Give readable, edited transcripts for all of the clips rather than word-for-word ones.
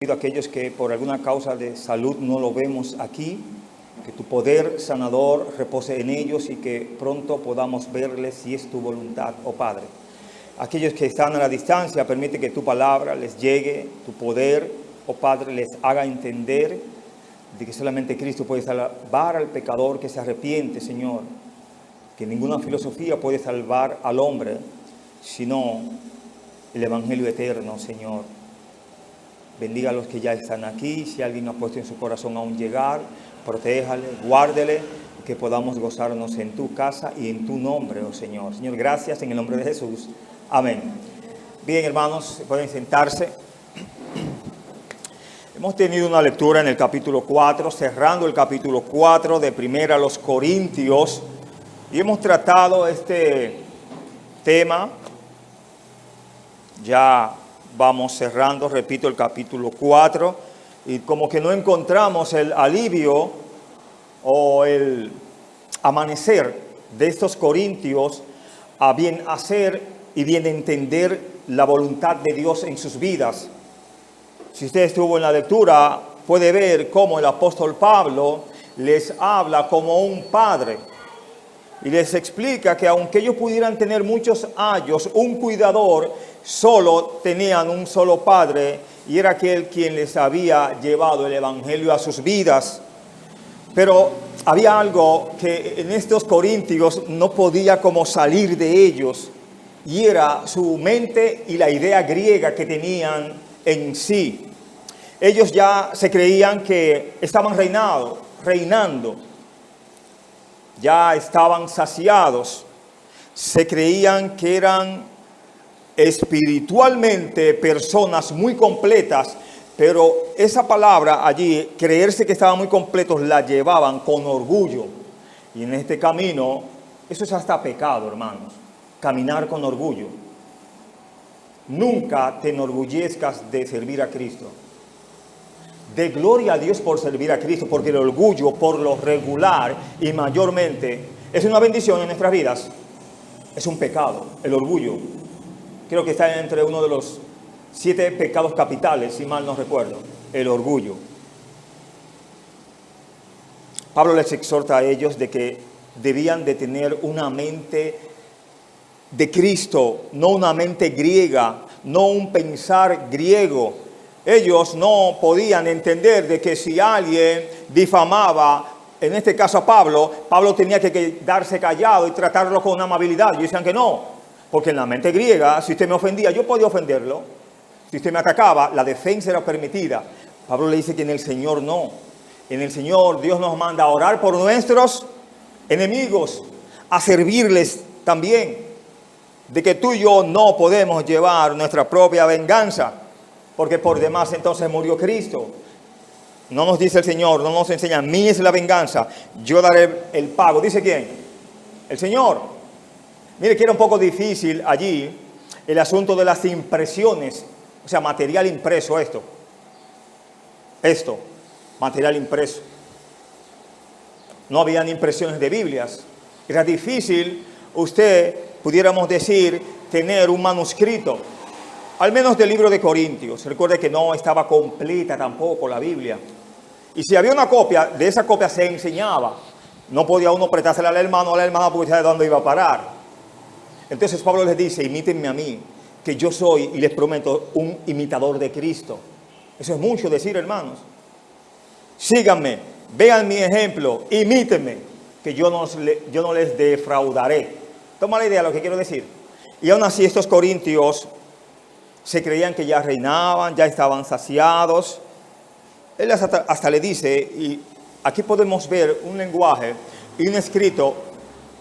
Aquellos que por alguna causa de salud no lo vemos aquí, que tu poder sanador repose en ellos y que pronto podamos verles si es tu voluntad, oh Padre. Aquellos que están a la distancia, permite que tu palabra les llegue, tu poder, oh Padre, les haga entender de que solamente Cristo puede salvar al pecador que se arrepiente, Señor, que ninguna filosofía puede salvar al hombre, sino el Evangelio eterno, Señor. Bendiga a los que ya están aquí. Si alguien no ha puesto en su corazón aún llegar, protéjale, guárdele, que podamos gozarnos en tu casa y en tu nombre, oh Señor. Señor, gracias en el nombre de Jesús. Amén. Bien, hermanos, pueden sentarse. Hemos tenido una lectura en el capítulo 4, cerrando el capítulo 4 de Primera a los Corintios, y hemos tratado este tema. Ya vamos cerrando, repito, el capítulo 4, y como que no encontramos el alivio o el amanecer de estos corintios a bien hacer y bien entender la voluntad de Dios en sus vidas. Si usted estuvo en la lectura, puede ver cómo el apóstol Pablo les habla como un padre y les explica que aunque ellos pudieran tener muchos ayos, un cuidador, solo tenían un solo padre, y era aquel quien les había llevado el evangelio a sus vidas. Pero había algo que en estos corintios no podía como salir de ellos, y era su mente y la idea griega que tenían en sí. Ellos ya se creían que estaban reinando, ya estaban saciados, se creían que eran espiritualmente personas muy completas, pero esa palabra allí, creerse que estaban muy completos, la llevaban con orgullo. Y en este camino, eso es hasta pecado, hermanos, caminar con orgullo. Nunca te enorgullezcas de servir a Cristo. De gloria a Dios por servir a Cristo, porque el orgullo, por lo regular y mayormente, es una bendición en nuestras vidas. Es un pecado, el orgullo. Creo que está entre uno de los 7 pecados capitales, si mal no recuerdo, el orgullo. Pablo les exhorta a ellos de que debían de tener una mente de Cristo, no una mente griega, no un pensar griego. Ellos no podían entender de que si alguien difamaba, en este caso a Pablo, Pablo tenía que quedarse callado y tratarlo con amabilidad. Ellos decían que no, porque en la mente griega, si usted me ofendía, yo podía ofenderlo. Si usted me atacaba, la defensa era permitida. Pablo le dice que en el Señor no. En el Señor Dios nos manda a orar por nuestros enemigos, a servirles también. De que tú y yo no podemos llevar nuestra propia venganza, porque por demás entonces murió Cristo. No nos dice el Señor, no nos enseña, mía es la venganza, yo daré el pago. ¿Dice quién? El Señor. Mire que era un poco difícil allí el asunto de las impresiones, o sea, material impreso, material impreso. No habían impresiones de Biblias. Era difícil, pudiéramos decir, tener un manuscrito, al menos del libro de Corintios. Recuerde que no estaba completa tampoco la Biblia. Y si había una copia, de esa copia se enseñaba. No podía uno prestársela al hermano o a la hermana porque sabe dónde iba a parar. Entonces Pablo les dice, imítenme a mí, que yo soy, y les prometo, un imitador de Cristo. Eso es mucho decir, hermanos. Síganme, vean mi ejemplo, imítenme, que yo no les defraudaré. Toma la idea de lo que quiero decir. Y aún así estos corintios se creían que ya reinaban, ya estaban saciados. Él hasta le dice, y aquí podemos ver un lenguaje y un escrito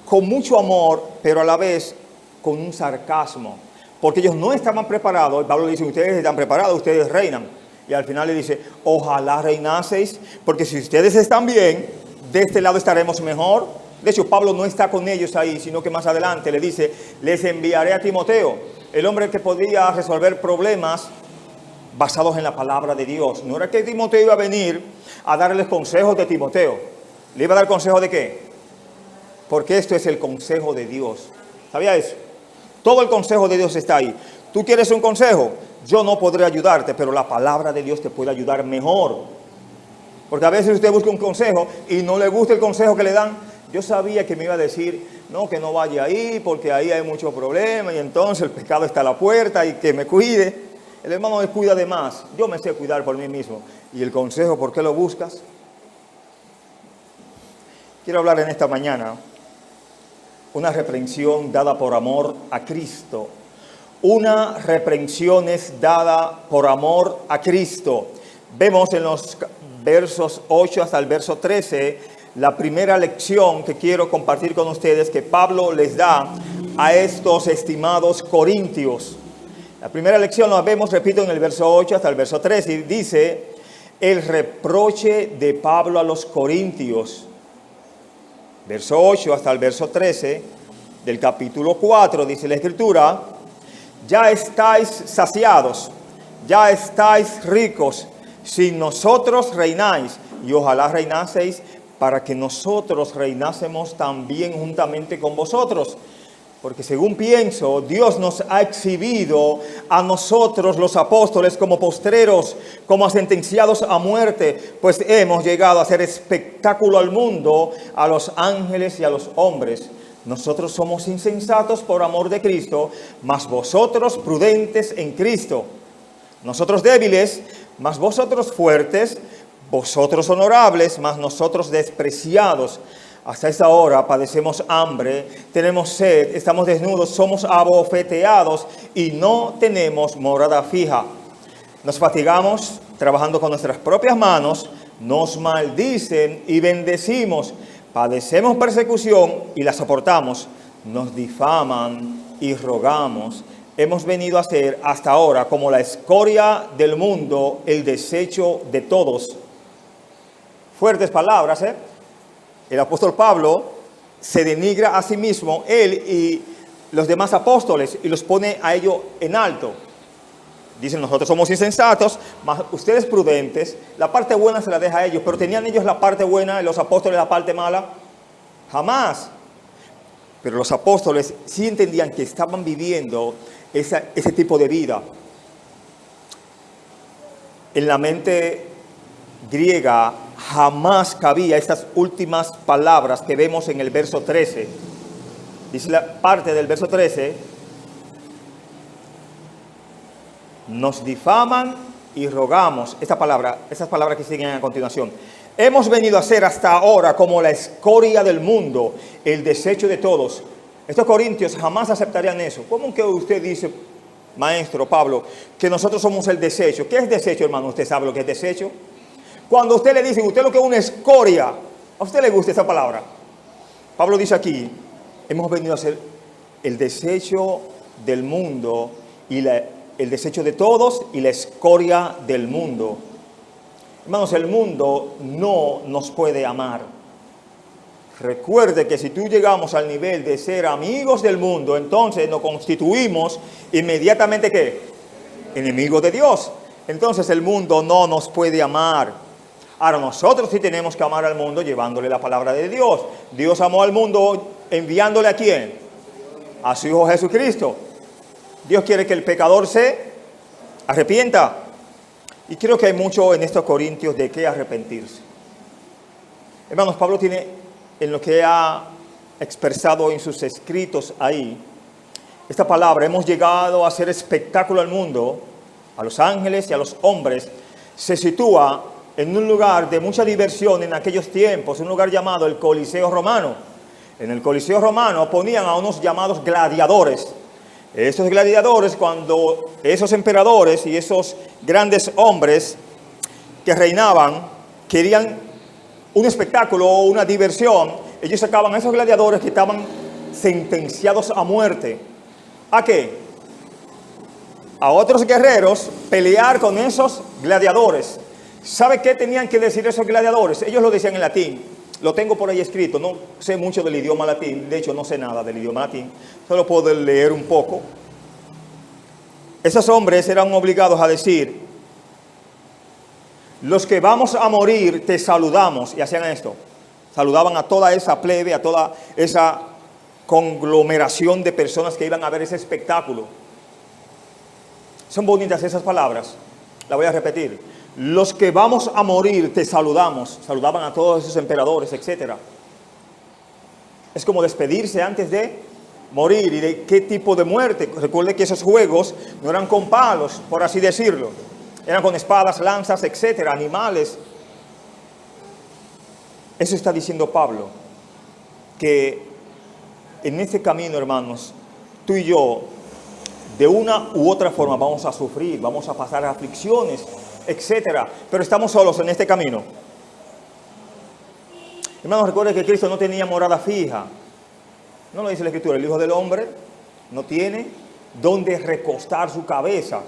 con mucho amor, pero a la vez con un sarcasmo, porque ellos no estaban preparados. Pablo le dice, ustedes están preparados, ustedes reinan. Y al final le dice, ojalá reinaseis, porque si ustedes están bien, de este lado estaremos mejor. De hecho, Pablo no está con ellos ahí, sino que más adelante le dice, les enviaré a Timoteo, el hombre que podía resolver problemas basados en la palabra de Dios. No era que Timoteo iba a venir a darles consejos de Timoteo. ¿Le iba a dar consejo de qué? Porque esto es el consejo de Dios. ¿Sabía eso? Todo el consejo de Dios está ahí. ¿Tú quieres un consejo? yo no podré ayudarte, pero la palabra de Dios te puede ayudar mejor. Porque a veces usted busca un consejo y no le gusta el consejo que le dan. Yo sabía que me iba a decir, no, que no vaya ahí porque ahí hay muchos problemas y entonces el pecado está a la puerta y que me cuide. El hermano me cuida de más. Yo me sé cuidar por mí mismo. ¿Y el consejo, por qué lo buscas? Quiero hablar en esta mañana una reprensión dada por amor a Cristo. Una reprensión es dada por amor a Cristo. Vemos en los versos 8 hasta el verso 13 la primera lección que quiero compartir con ustedes que Pablo les da a estos estimados corintios. La primera lección la vemos, repito, en el verso 8 hasta el verso 13 y dice el reproche de Pablo a los corintios. Verso 8 hasta el verso 13 del capítulo 4 dice la Escritura: ya estáis saciados, ya estáis ricos, sin nosotros reináis, y ojalá reinaseis para que nosotros reinásemos también juntamente con vosotros. Porque según pienso, Dios nos ha exhibido a nosotros los apóstoles como postreros, como sentenciados a muerte, pues hemos llegado a hacer espectáculo al mundo, a los ángeles y a los hombres. Nosotros somos insensatos por amor de Cristo, mas vosotros prudentes en Cristo. Nosotros débiles, mas vosotros fuertes, vosotros honorables, mas nosotros despreciados. Hasta esta hora padecemos hambre, tenemos sed, estamos desnudos, somos abofeteados y no tenemos morada fija. Nos fatigamos trabajando con nuestras propias manos, nos maldicen y bendecimos. Padecemos persecución y la soportamos, nos difaman y rogamos. Hemos venido a ser hasta ahora como la escoria del mundo, el desecho de todos. Fuertes palabras, ¿eh? El apóstol Pablo se denigra a sí mismo, él y los demás apóstoles, y los pone a ellos en alto. Dicen, nosotros somos insensatos, mas ustedes prudentes. La parte buena se la deja a ellos, pero ¿tenían ellos la parte buena y los apóstoles la parte mala? Jamás. Pero los apóstoles sí entendían que estaban viviendo ese tipo de vida. En la mente griega jamás cabía estas últimas palabras que vemos en el verso 13. Dice la parte del verso 13: nos difaman y rogamos. Esas palabras que siguen a continuación. Hemos venido a ser hasta ahora como la escoria del mundo, el desecho de todos. Estos corintios jamás aceptarían eso. ¿Cómo que usted dice, maestro Pablo, que nosotros somos el desecho? ¿Qué es desecho, hermano? ¿Usted sabe lo que es desecho? Cuando usted le dice, usted lo que es una escoria, ¿a usted le gusta esa palabra? Pablo dice aquí, hemos venido a ser el desecho del mundo y el desecho de todos y la escoria del mundo. Hermanos, el mundo no nos puede amar. Recuerde que si tú llegamos al nivel de ser amigos del mundo, entonces nos constituimos inmediatamente, ¿qué? Enemigos de Dios. Entonces el mundo no nos puede amar. Ahora nosotros sí tenemos que amar al mundo llevándole la palabra de Dios. Dios amó al mundo enviándole ¿a quién? A su Hijo Jesucristo. Dios quiere que el pecador se arrepienta. Y creo que hay mucho en estos corintios de qué arrepentirse. Hermanos, Pablo tiene en lo que ha expresado en sus escritos ahí, esta palabra, hemos llegado a hacer espectáculo al mundo, a los ángeles y a los hombres, se sitúa en un lugar de mucha diversión en aquellos tiempos, un lugar llamado el Coliseo Romano. En el Coliseo Romano ponían a unos llamados gladiadores. Estos gladiadores, cuando esos emperadores y esos grandes hombres que reinaban querían un espectáculo o una diversión, ellos sacaban a esos gladiadores que estaban sentenciados a muerte. ¿A qué? A otros guerreros pelear con esos gladiadores. ¿Sabe qué tenían que decir esos gladiadores? Ellos lo decían en latín. Lo tengo por ahí escrito. No sé mucho del idioma latín. De hecho, no sé nada del idioma latín. Solo puedo leer un poco. Esos hombres eran obligados a decir: los que vamos a morir te saludamos. Y hacían esto. Saludaban a toda esa plebe, a toda esa conglomeración de personas que iban a ver ese espectáculo. Son bonitas esas palabras. La voy a repetir. Los que vamos a morir te saludamos. Saludaban a todos esos emperadores, etc. Es como despedirse antes de morir. ¿Y de qué tipo de muerte? Recuerde que esos juegos no eran con palos, por así decirlo. Eran con espadas, lanzas, etc. Animales. Eso está diciendo Pablo. Que en este camino, hermanos, tú y yo, de una u otra forma vamos a sufrir, vamos a pasar aflicciones, etcétera. Pero estamos solos en este camino. Hermanos, recuerden que Cristo no tenía morada fija. No lo dice la Escritura. El Hijo del Hombre no tiene dónde recostar su cabeza.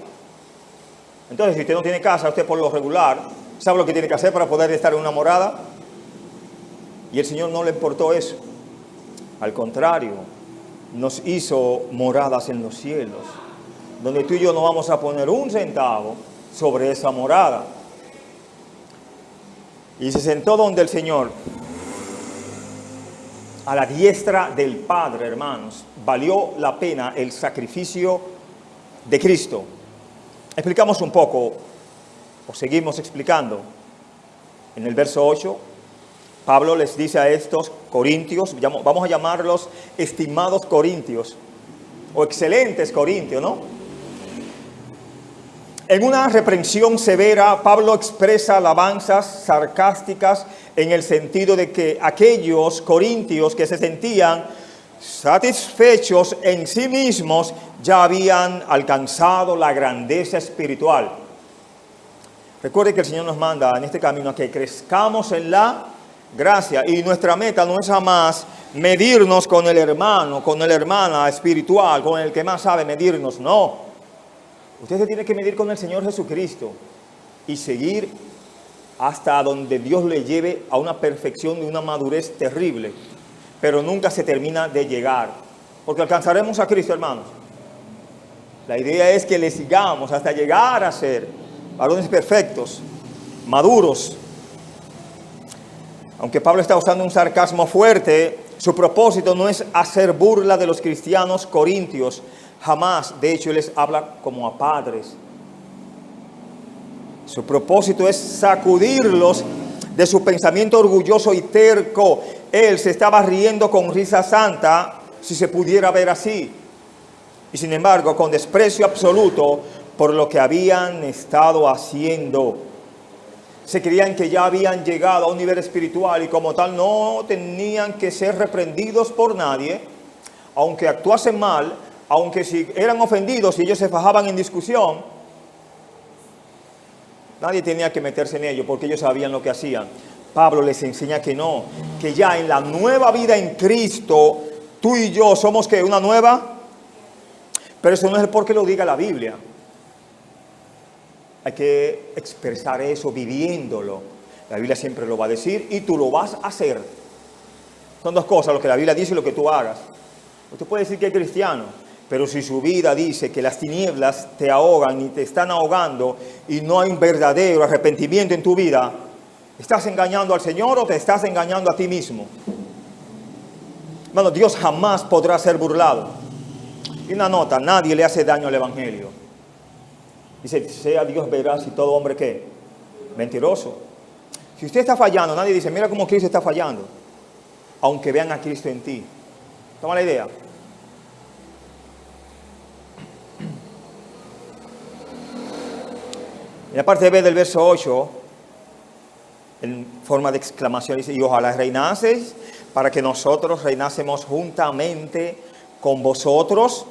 Entonces, si usted no tiene casa, usted por lo regular, ¿sabe lo que tiene que hacer para poder estar en una morada? Y el Señor no le importó eso. Al contrario, nos hizo moradas en los cielos, donde tú y yo no vamos a poner un centavo sobre esa morada. Y se sentó donde el Señor, a la diestra del Padre, hermanos. Valió la pena el sacrificio de Cristo. Explicamos un poco, o seguimos explicando. En el verso 8, Pablo les dice a estos corintios, vamos a llamarlos estimados corintios, o excelentes corintios, ¿no? En una reprensión severa, Pablo expresa alabanzas sarcásticas en el sentido de que aquellos corintios que se sentían satisfechos en sí mismos ya habían alcanzado la grandeza espiritual. Recuerde que el Señor nos manda en este camino a que crezcamos en la gracia, y nuestra meta no es jamás medirnos con el hermano, con la hermana espiritual, con el que más sabe medirnos, no. Usted se tiene que medir con el Señor Jesucristo y seguir hasta donde Dios le lleve a una perfección y una madurez terrible, pero nunca se termina de llegar, porque alcanzaremos a Cristo, hermanos. La idea es que le sigamos hasta llegar a ser varones perfectos, maduros. Aunque Pablo está usando un sarcasmo fuerte, su propósito no es hacer burla de los cristianos corintios, jamás. De hecho, él les habla como a padres. Su propósito es sacudirlos de su pensamiento orgulloso y terco. Él se estaba riendo con risa santa, si se pudiera ver así. Y sin embargo, con desprecio absoluto por lo que habían estado haciendo. Se creían que ya habían llegado a un nivel espiritual y como tal no tenían que ser reprendidos por nadie, aunque actuasen mal, aunque si eran ofendidos y ellos se fajaban en discusión, nadie tenía que meterse en ello porque ellos sabían lo que hacían. Pablo les enseña que no, que ya en la nueva vida en Cristo, tú y yo somos que una nueva, pero eso no es porque lo diga la Biblia. Hay que expresar eso viviéndolo. La Biblia siempre lo va a decir y tú lo vas a hacer. Son dos cosas, lo que la Biblia dice y lo que tú hagas. Usted puede decir que es cristiano, pero si su vida dice que las tinieblas te ahogan y te están ahogando y no hay un verdadero arrepentimiento en tu vida, ¿estás engañando al Señor o te estás engañando a ti mismo? Bueno, Dios jamás podrá ser burlado. Y una nota, nadie le hace daño al Evangelio. Dice, sea Dios veraz y todo hombre ¿qué? Mentiroso. Si usted está fallando, nadie dice, mira cómo Cristo está fallando. Aunque vean a Cristo en ti. ¿Toma la idea? En la parte B del verso 8, en forma de exclamación, dice, y ojalá reinaseis para que nosotros reinásemos juntamente con vosotros.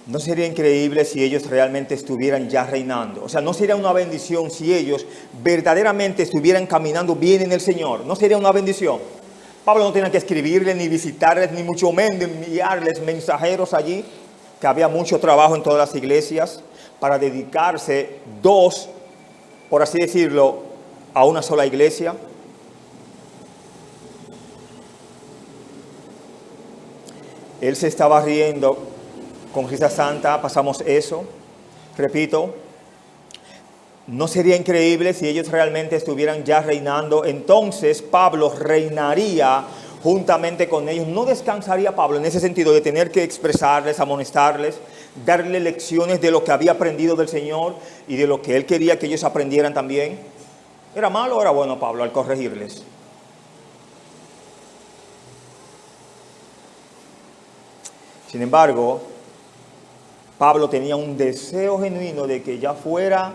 ¿No sería increíble si ellos realmente estuvieran ya reinando? O sea, ¿no sería una bendición si ellos verdaderamente estuvieran caminando bien en el Señor? ¿No sería una bendición? Pablo no tenía que escribirles, ni visitarles, ni mucho menos enviarles mensajeros allí, que había mucho trabajo en todas las iglesias para dedicarse dos, por así decirlo, a una sola iglesia. Él se estaba riendo con risa santa, pasamos eso. Repito, ¿no sería increíble si ellos realmente estuvieran ya reinando? Entonces Pablo reinaría juntamente con ellos. No descansaría Pablo en ese sentido de tener que expresarles, amonestarles, darle lecciones de lo que había aprendido del Señor y de lo que Él quería que ellos aprendieran también? ¿Era malo o era bueno Pablo al corregirles? Sin embargo, Pablo tenía un deseo genuino de que ya fuera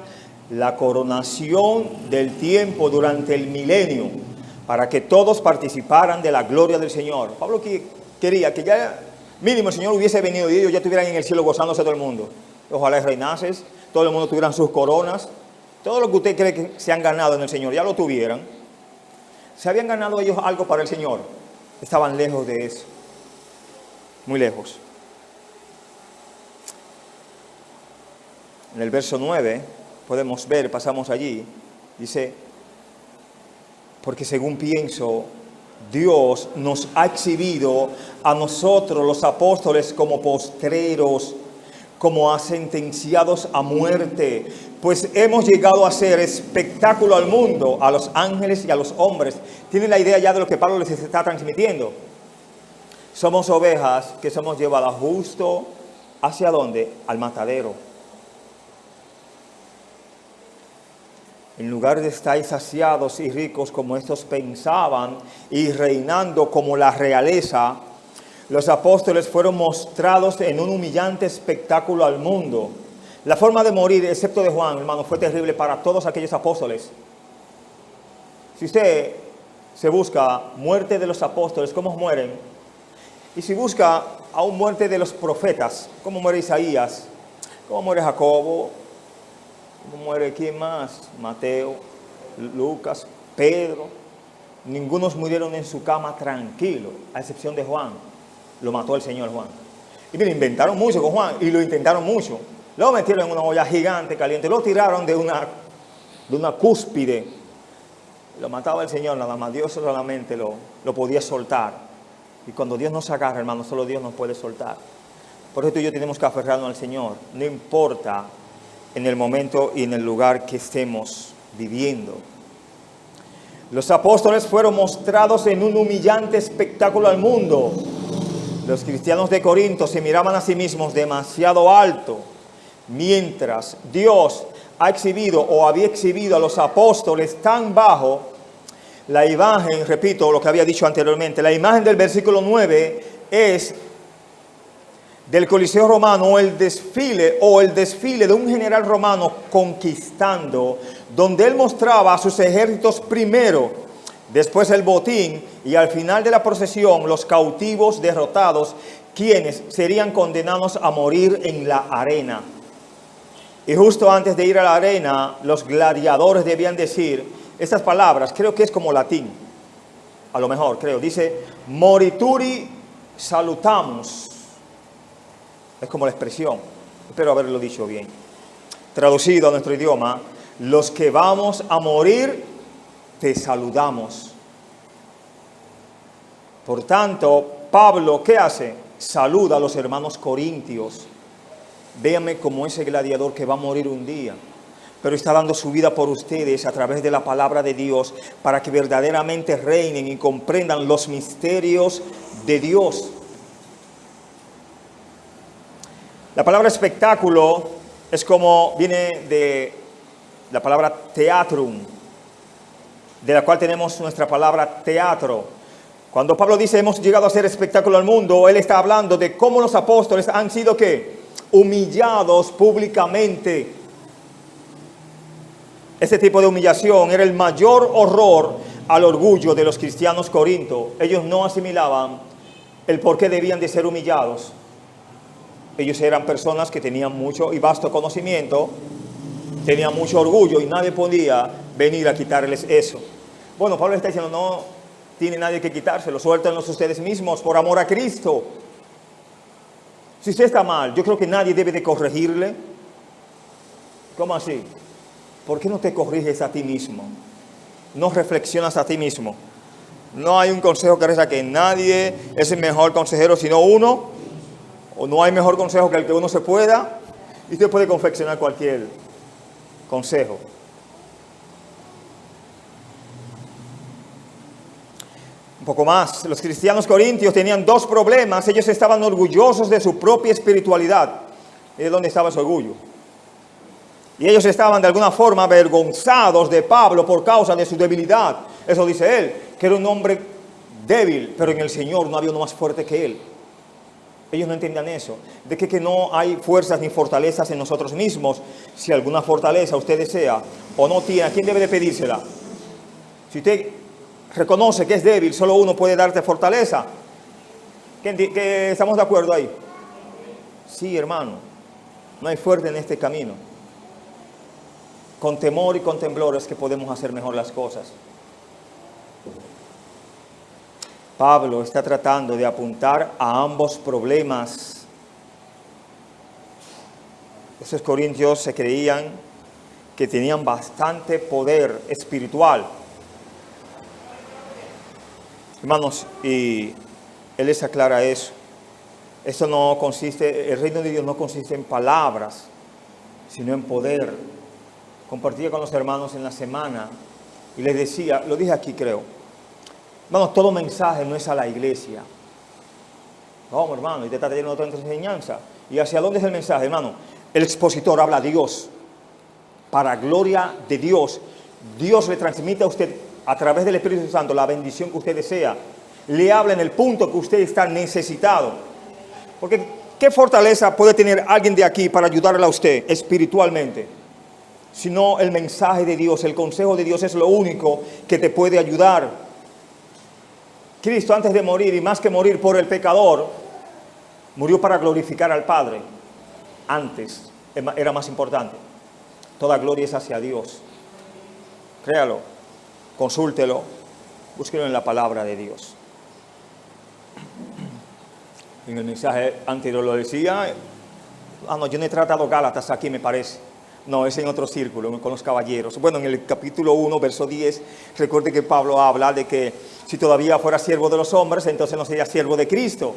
la coronación del tiempo durante el milenio, para que todos participaran de la gloria del Señor. Pablo quería que ya mínimo el Señor hubiese venido y ellos ya estuvieran en el cielo gozándose todo el mundo. Ojalá reinases, todo el mundo tuvieran sus coronas, todo lo que usted cree que se han ganado en el Señor, ya lo tuvieran. ¿Se habían ganado ellos algo para el Señor? Estaban lejos de eso, muy lejos. En el verso 9 podemos ver, pasamos allí, dice: porque según pienso, Dios nos ha exhibido a nosotros los apóstoles como postreros, como a sentenciados a muerte, pues hemos llegado a ser espectáculo al mundo, a los ángeles y a los hombres. ¿Tienen la idea ya de lo que Pablo les está transmitiendo? Somos ovejas que somos llevadas justo ¿hacia dónde? Al matadero. En lugar de estar saciados y ricos como estos pensaban y reinando como la realeza, los apóstoles fueron mostrados en un humillante espectáculo al mundo. La forma de morir, excepto de Juan, hermano, fue terrible para todos aquellos apóstoles. Si usted se busca muerte de los apóstoles, ¿cómo mueren? Y si busca aún muerte de los profetas, ¿cómo muere Isaías? ¿Cómo muere Jacobo? ¿Cómo muere quién más? Mateo, Lucas, Pedro. Ninguno murieron en su cama tranquilo, a excepción de Juan. Lo mató el Señor Juan. Y mira, inventaron mucho con Juan y lo intentaron mucho. Lo metieron en una olla gigante, caliente. Lo tiraron de una cúspide. Lo mataba el Señor, nada más. Dios solamente lo podía soltar. Y cuando Dios nos agarra, hermano, solo Dios nos puede soltar. Por eso tú y yo tenemos que aferrarnos al Señor. No importa en el momento y en el lugar que estemos viviendo. Los apóstoles fueron mostrados en un humillante espectáculo al mundo. Los cristianos de Corinto se miraban a sí mismos demasiado alto, mientras Dios ha exhibido o había exhibido a los apóstoles tan bajo. La imagen, repito lo que había dicho anteriormente, la imagen del versículo 9 es del Coliseo romano, o el desfile de un general romano conquistando, donde él mostraba a sus ejércitos primero, después el botín y al final de la procesión los cautivos derrotados, quienes serían condenados a morir en la arena. Y justo antes de ir a la arena, los gladiadores debían decir estas palabras, creo que es como latín, a lo mejor creo, dice morituri salutamus. Es como la expresión, espero haberlo dicho bien. Traducido a nuestro idioma, los que vamos a morir, te saludamos. Por tanto, Pablo, ¿qué hace? Saluda a los hermanos corintios. Véanme como ese gladiador que va a morir un día, pero está dando su vida por ustedes a través de la palabra de Dios, para que verdaderamente reinen y comprendan los misterios de Dios. La palabra espectáculo es como viene de la palabra teatrum, de la cual tenemos nuestra palabra teatro. Cuando Pablo dice hemos llegado a hacer espectáculo al mundo, él está hablando de cómo los apóstoles han sido ¿qué? Humillados públicamente. Este tipo de humillación era el mayor horror al orgullo de los cristianos corintios. Ellos no asimilaban el por qué debían de ser humillados. Ellos eran personas que tenían mucho y vasto conocimiento, tenían mucho orgullo y nadie podía venir a quitarles eso. Bueno, Pablo está diciendo, no tiene nadie que quitárselo, suéltenlos ustedes mismos por amor a Cristo. Si usted está mal, yo creo que nadie debe de corregirle. ¿Cómo así? ¿Por qué no te corriges a ti mismo? No reflexionas a ti mismo. No hay un consejo que reza que nadie es el mejor consejero sino uno. O no hay mejor consejo que el que uno se pueda. Y usted puede confeccionar cualquier consejo. Un poco más. Los cristianos corintios tenían dos problemas. Ellos estaban orgullosos de su propia espiritualidad. ¿Y de dónde estaba su orgullo? Y ellos estaban de alguna forma avergonzados de Pablo por causa de su debilidad. Eso dice él, que era un hombre débil, pero en el Señor no había uno más fuerte que él. Ellos no entendían eso, de que no hay fuerzas ni fortalezas en nosotros mismos. Si alguna fortaleza usted desea o no tiene, ¿a quién debe de pedírsela? Si usted reconoce que es débil, solo uno puede darte fortaleza. ¿Que estamos de acuerdo ahí? Sí, hermano, no hay fuerte en este camino. Con temor y con temblor es que podemos hacer mejor las cosas. Pablo está tratando de apuntar a ambos problemas. Esos corintios se creían que tenían bastante poder espiritual. Hermanos, y él les aclara eso. Eso no consiste, el reino de Dios no consiste en palabras, sino en poder. Compartía con los hermanos en la semana y les decía, lo dije aquí creo, hermanos, todo mensaje no es a la iglesia. Vamos, hermano, y te está trayendo otra enseñanza. ¿Y hacia dónde es el mensaje, hermano? El expositor habla a Dios, para gloria de Dios. Dios le transmite a usted, a través del Espíritu Santo, la bendición que usted desea. Le habla en el punto que usted está necesitado. Porque, ¿qué fortaleza puede tener alguien de aquí para ayudarle a usted espiritualmente? Sino el mensaje de Dios, el consejo de Dios es lo único que te puede ayudar. Cristo, antes de morir, y más que morir por el pecador, murió para glorificar al Padre. Antes era más importante. Toda gloria es hacia Dios. Créalo, consúltelo, búsquelo en la palabra de Dios. En el mensaje anterior lo decía. No, yo no he tratado Gálatas aquí, me parece. No, es en otro círculo, con los caballeros. Bueno, en el capítulo 1, verso 10, recuerde que Pablo habla de que si todavía fuera siervo de los hombres, entonces no sería siervo de Cristo.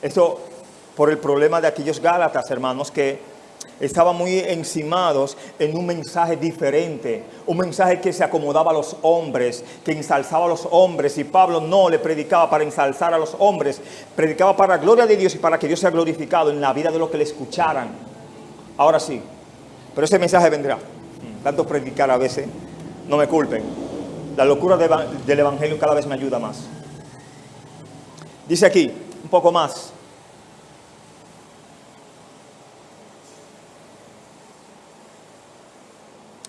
Esto por el problema de aquellos Gálatas, hermanos, que estaban muy encimados en un mensaje diferente, un mensaje que se acomodaba a los hombres, que ensalzaba a los hombres, y Pablo no le predicaba para ensalzar a los hombres, predicaba para la gloria de Dios y para que Dios sea glorificado en la vida de los que le escucharan. Ahora sí, pero ese mensaje vendrá. Tanto predicar a veces, no me culpen, la locura del evangelio cada vez me ayuda más. Dice aquí, un poco más.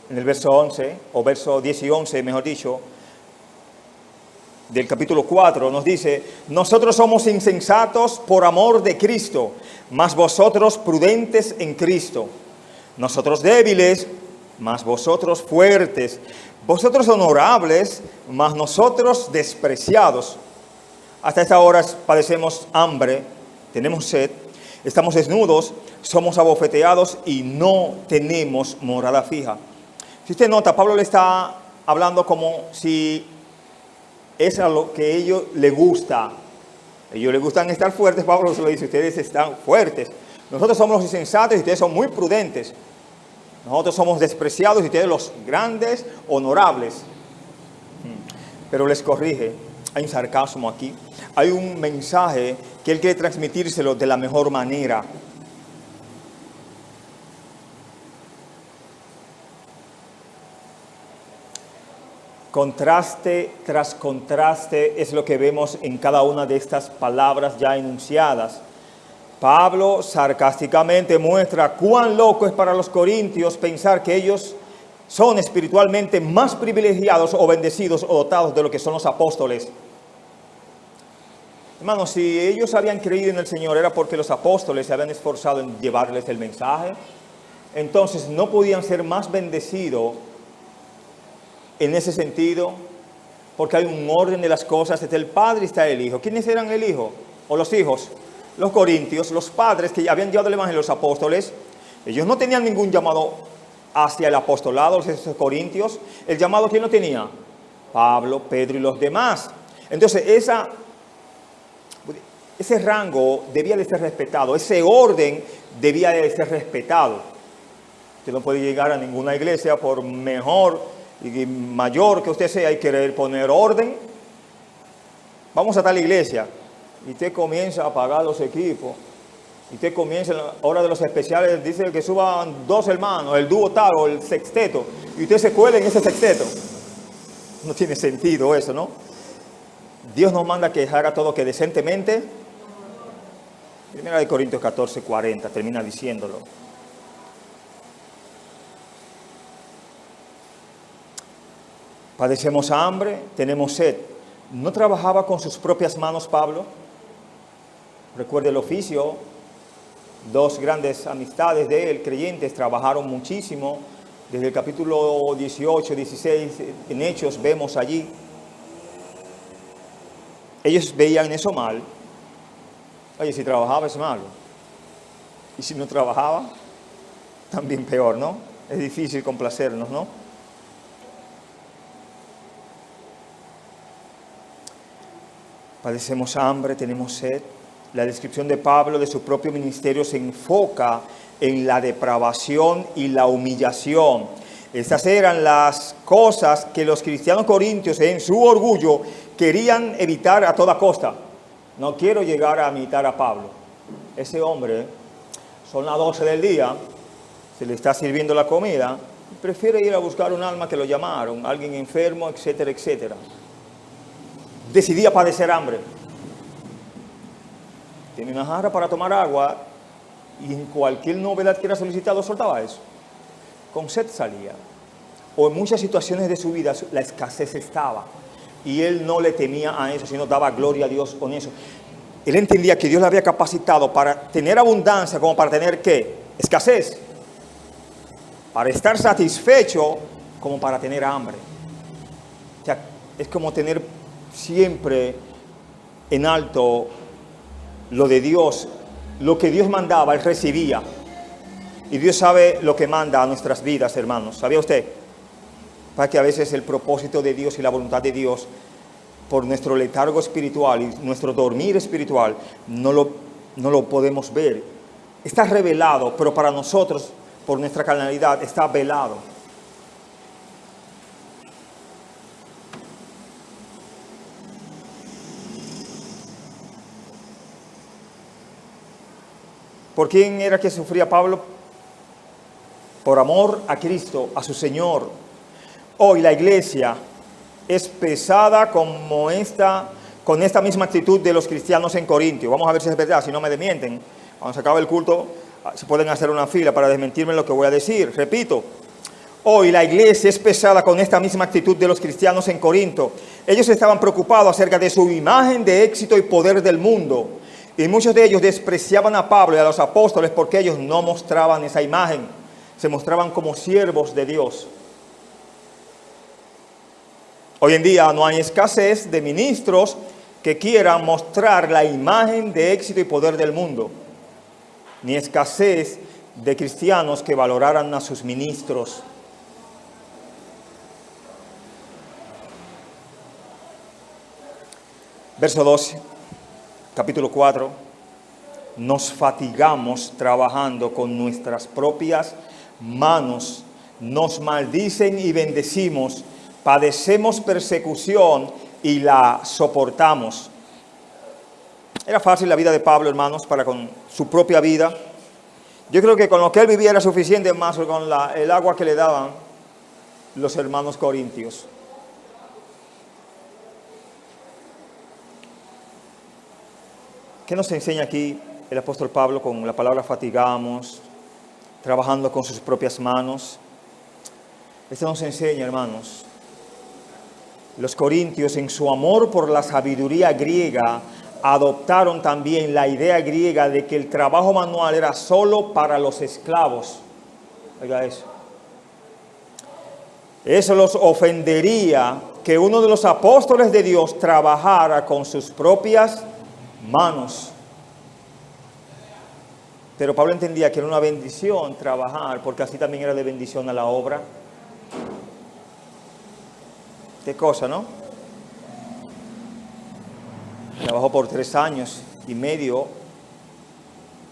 En el verso 11, o verso 10 y 11, mejor dicho, del capítulo 4, nos dice: nosotros somos insensatos por amor de Cristo, mas vosotros prudentes en Cristo. Nosotros débiles, mas vosotros fuertes. Vosotros honorables, mas nosotros despreciados. Hasta esta hora padecemos hambre, tenemos sed, estamos desnudos, somos abofeteados y no tenemos morada fija. Si usted nota, Pablo le está hablando como si es a lo que a ellos les gusta. A ellos les gustan estar fuertes. Pablo se lo dice: ustedes están fuertes. Nosotros somos los insensatos y ustedes son muy prudentes. Nosotros somos despreciados y ustedes los grandes, honorables. Pero les corrige. Hay un sarcasmo aquí. Hay un mensaje que él quiere transmitírselo de la mejor manera. Contraste tras contraste es lo que vemos en cada una de estas palabras ya enunciadas. Pablo sarcásticamente muestra cuán loco es para los corintios pensar que ellos son espiritualmente más privilegiados o bendecidos o dotados de lo que son los apóstoles. Hermanos, si ellos habían creído en el Señor era porque los apóstoles se habían esforzado en llevarles el mensaje. Entonces no podían ser más bendecidos en ese sentido, porque hay un orden de las cosas. Está el Padre y está el Hijo. ¿Quiénes eran el Hijo o los hijos? Los corintios, los padres que habían llevado el Evangelio, los apóstoles. Ellos no tenían ningún llamado hacia el apostolado, los corintios. El llamado, ¿quién lo tenía? Pablo, Pedro y los demás. Entonces ese rango debía de ser respetado, ese orden debía de ser respetado. Usted no puede llegar a ninguna iglesia, por mejor y mayor que usted sea, y querer poner orden. Vamos a tal iglesia y usted comienza a pagar los equipos. Y usted comienza en la hora de los especiales, dice que suban 2 hermanos, el dúo tal o el sexteto, y usted se cuela en ese sexteto. No tiene sentido eso, ¿no? Dios nos manda que haga todo que decentemente. Primera de Corintios 14, 40, termina diciéndolo. Padecemos hambre, tenemos sed. ¿No trabajaba con sus propias manos Pablo? Recuerde el oficio. 2 grandes amistades de él, creyentes, trabajaron muchísimo. Desde el capítulo 18, 16, en Hechos, vemos allí. Ellos veían eso mal. Oye, si trabajaba es malo. Y si no trabajaba, también peor, ¿no? Es difícil complacernos, ¿no? Padecemos hambre, tenemos sed. La descripción de Pablo de su propio ministerio se enfoca en la depravación y la humillación. Estas eran las cosas que los cristianos corintios en su orgullo querían evitar a toda costa. No quiero llegar a imitar a Pablo. Ese hombre, son las 12 del día, se le está sirviendo la comida, prefiere ir a buscar un alma que lo llamaron, alguien enfermo, etcétera, etcétera. Decidía padecer hambre. Tiene una jarra para tomar agua y en cualquier novedad que era solicitado soltaba eso. Con sed salía. O en muchas situaciones de su vida la escasez estaba y él no le temía a eso, sino daba gloria a Dios con eso. Él entendía que Dios le había capacitado para tener abundancia como para tener ¿qué? Escasez. Para estar satisfecho como para tener hambre. O sea, es como tener siempre en alto lo de Dios, lo que Dios mandaba, él recibía. Y Dios sabe lo que manda a nuestras vidas, hermanos. ¿Sabía usted? Para que a veces el propósito de Dios y la voluntad de Dios, por nuestro letargo espiritual y nuestro dormir espiritual, no lo podemos ver. Está revelado, pero para nosotros, por nuestra carnalidad, está velado. ¿Por quién era que sufría Pablo? Por amor a Cristo, a su Señor. Hoy la iglesia es pesada como con esta misma actitud de los cristianos en Corintio. Vamos a ver si es verdad, si no me desmienten. Cuando se acabe el culto, se pueden hacer una fila para desmentirme lo que voy a decir. Repito, hoy la iglesia es pesada con esta misma actitud de los cristianos en Corinto. Ellos estaban preocupados acerca de su imagen de éxito y poder del mundo. Y muchos de ellos despreciaban a Pablo y a los apóstoles porque ellos no mostraban esa imagen. Se mostraban como siervos de Dios. Hoy en día no hay escasez de ministros que quieran mostrar la imagen de éxito y poder del mundo. Ni escasez de cristianos que valoraran a sus ministros. Verso 12. Capítulo 4, nos fatigamos trabajando con nuestras propias manos, nos maldicen y bendecimos, padecemos persecución y la soportamos. Era fácil la vida de Pablo, hermanos, para con su propia vida. Yo creo que con lo que él vivía era suficiente, más con el agua que le daban los hermanos corintios. ¿Qué nos enseña aquí el apóstol Pablo con la palabra fatigamos, trabajando con sus propias manos? Esto nos enseña, hermanos, los corintios en su amor por la sabiduría griega adoptaron también la idea griega de que el trabajo manual era solo para los esclavos. Oiga eso. Eso los ofendería que uno de los apóstoles de Dios trabajara con sus propias manos. Pero Pablo entendía que era una bendición trabajar, porque así también era de bendición a la obra. Qué cosa, ¿no? Trabajó por 3 años y medio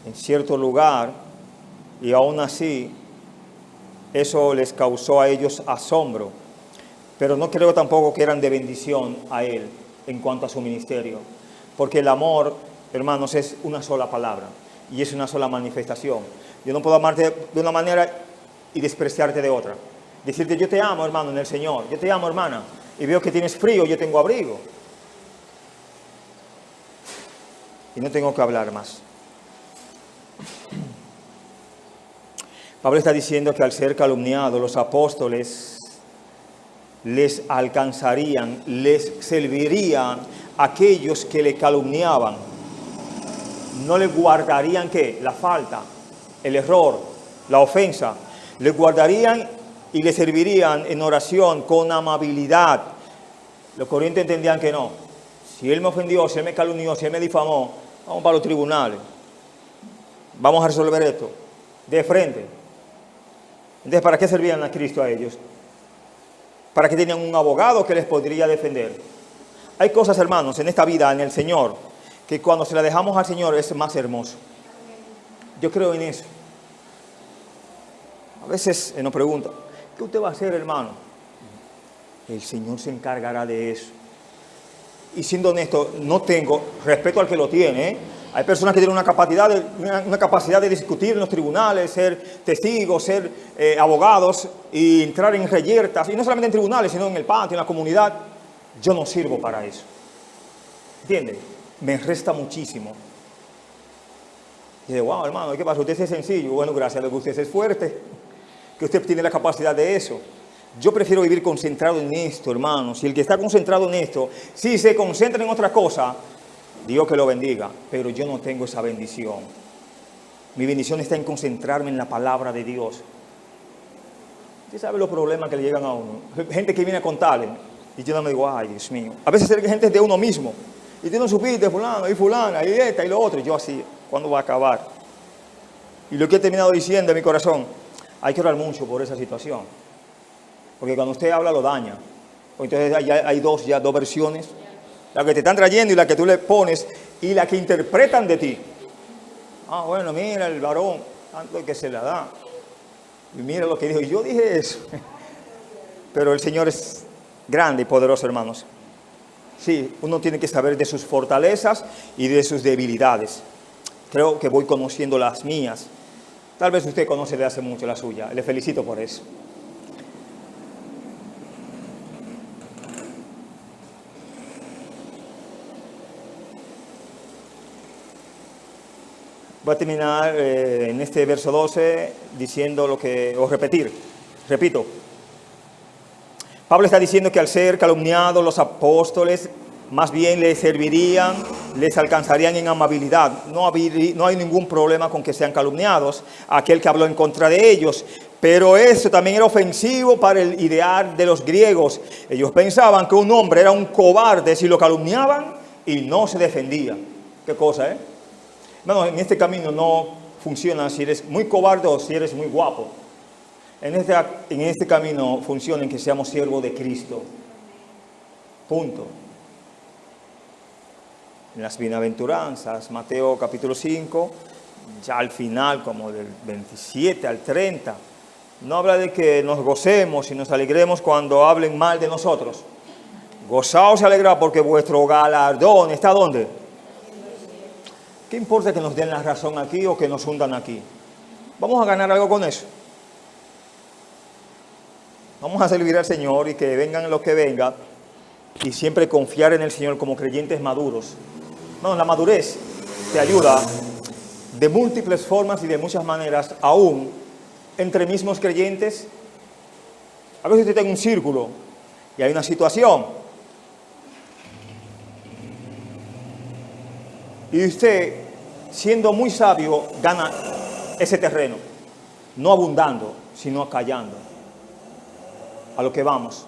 en cierto lugar y aún así eso les causó a ellos asombro. Pero no creo tampoco que eran de bendición a él en cuanto a su ministerio. Porque el amor, hermanos, es una sola palabra. y es una sola manifestación. Yo no puedo amarte de una manera y despreciarte de otra. Decirte, yo te amo, hermano, en el Señor. Yo te amo, hermana. Y veo que tienes frío, yo tengo abrigo. Y no tengo que hablar más. Pablo está diciendo que al ser calumniados, los apóstoles les alcanzarían, les servirían a aquellos que le calumniaban. No le guardarían, ¿qué? La falta, el error, la ofensa. Le guardarían y le servirían en oración con amabilidad. Los corintios entendían que no. Si él me ofendió, si él me calumnió, si él me difamó, vamos para los tribunales. Vamos a resolver esto de frente. Entonces, ¿para qué servían a Cristo a ellos? Para que tenían un abogado que les podría defender. Hay cosas, hermanos, en esta vida, en el Señor, que cuando se la dejamos al Señor es más hermoso. Yo creo en eso. A veces nos pregunta, ¿qué usted va a hacer, hermano? El Señor se encargará de eso. Y siendo honesto, no tengo respeto al que lo tiene, ¿eh? Hay personas que tienen una capacidad de discutir en los tribunales, ser testigos, ser abogados y entrar en reyertas, y no solamente en tribunales, sino en el patio, en la comunidad. Yo no sirvo para eso. ¿Entiende? Me resta muchísimo. Y dice, wow, hermano, ¿qué pasa? Usted es sencillo. Bueno, gracias a Dios que usted es fuerte, que usted tiene la capacidad de eso. Yo prefiero vivir concentrado en esto, hermano. Si el que está concentrado en esto, si se concentra en otra cosa, Dios que lo bendiga, pero yo no tengo esa bendición. Mi bendición está en concentrarme en la palabra de Dios. ¿Usted sabe los problemas que le llegan a uno? Gente que viene a contarle, y yo no me digo, ay, Dios mío. A veces hay gente de uno mismo, y tú no supiste, fulano, y fulana, y esta, y lo otro. Y yo así, ¿cuándo va a acabar? Y lo que he terminado diciendo en mi corazón, hay que orar mucho por esa situación. Porque cuando usted habla, lo daña. Entonces hay dos versiones. La que te están trayendo y la que tú le pones y la que interpretan de ti. Ah, bueno, mira el varón, tanto que se la da. Y mira lo que dijo. Y yo dije eso. Pero el Señor es grande y poderoso, hermanos. Sí, uno tiene que saber de sus fortalezas y de sus debilidades. Creo que voy conociendo las mías. Tal vez usted conoce de hace mucho la suya. Le felicito por eso. Voy a terminar en este verso 12 diciendo lo que, o repito. Pablo está diciendo que al ser calumniados los apóstoles, más bien les servirían, les alcanzarían en amabilidad. No hay ningún problema con que sean calumniados, aquel que habló en contra de ellos. Pero eso también era ofensivo para el ideal de los griegos. Ellos pensaban que un hombre era un cobarde si lo calumniaban y no se defendía. ¿Qué cosa, eh? Bueno, en este camino no funciona si eres muy cobarde o si eres muy guapo. En este camino funciona en que seamos siervos de Cristo. Punto. En las bienaventuranzas, Mateo capítulo 5, ya al final, como del 27 al 30, no habla de que nos gocemos y nos alegremos cuando hablen mal de nosotros. Gozaos y alegraos porque vuestro galardón está ¿dónde? ¿Qué importa que nos den la razón aquí o que nos hundan aquí? Vamos a ganar algo con eso. Vamos a servir al Señor y que vengan lo que venga y siempre confiar en el Señor como creyentes maduros. No, la madurez te ayuda de múltiples formas y de muchas maneras, aún entre mismos creyentes. A veces usted está en un círculo y hay una situación. Y usted, siendo muy sabio, gana ese terreno. No abundando, sino acallando. A lo que vamos.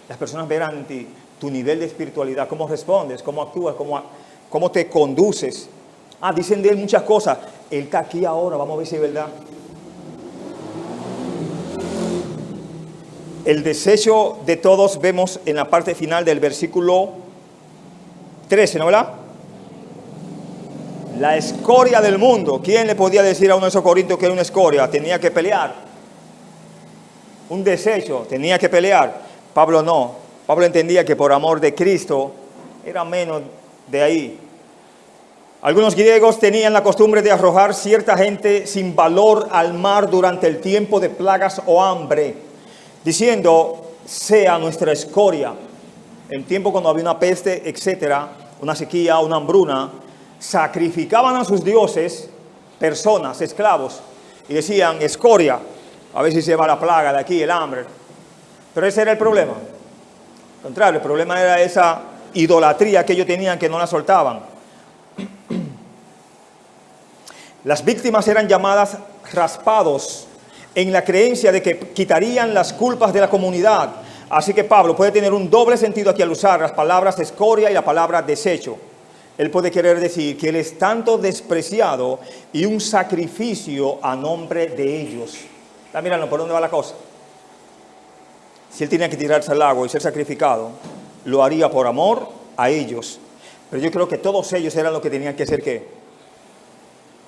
Las personas verán en ti tu nivel de espiritualidad, cómo respondes, cómo actúas, cómo te conduces. Dicen de él muchas cosas. Él está aquí ahora, vamos a ver si es verdad. El desecho de todos vemos en la parte final del versículo 13, ¿no verdad? La escoria del mundo. ¿Quién le podía decir a uno de esos corintios que era una escoria? Tenía que pelear. Un desecho, tenía que pelear. Pablo no. Pablo entendía que por amor de Cristo era menos de ahí. Algunos griegos tenían la costumbre de arrojar cierta gente sin valor al mar durante el tiempo de plagas o hambre, diciendo, sea nuestra escoria. En tiempo cuando había una peste, etcétera, una sequía, una hambruna, sacrificaban a sus dioses personas, esclavos, y decían, escoria, a ver si se va la plaga de aquí, el hambre. Pero ese era el problema. Al contrario, el problema era esa idolatría que ellos tenían que no la soltaban. Las víctimas eran llamadas raspados en la creencia de que quitarían las culpas de la comunidad. Así que Pablo puede tener un doble sentido aquí al usar las palabras escoria y la palabra desecho. Él puede querer decir que él es tanto despreciado y un sacrificio a nombre de ellos. ¿Está mirando por dónde va la cosa? Si él tenía que tirarse al lago y ser sacrificado, lo haría por amor a ellos. Pero yo creo que todos ellos eran los que tenían que ser, ¿qué?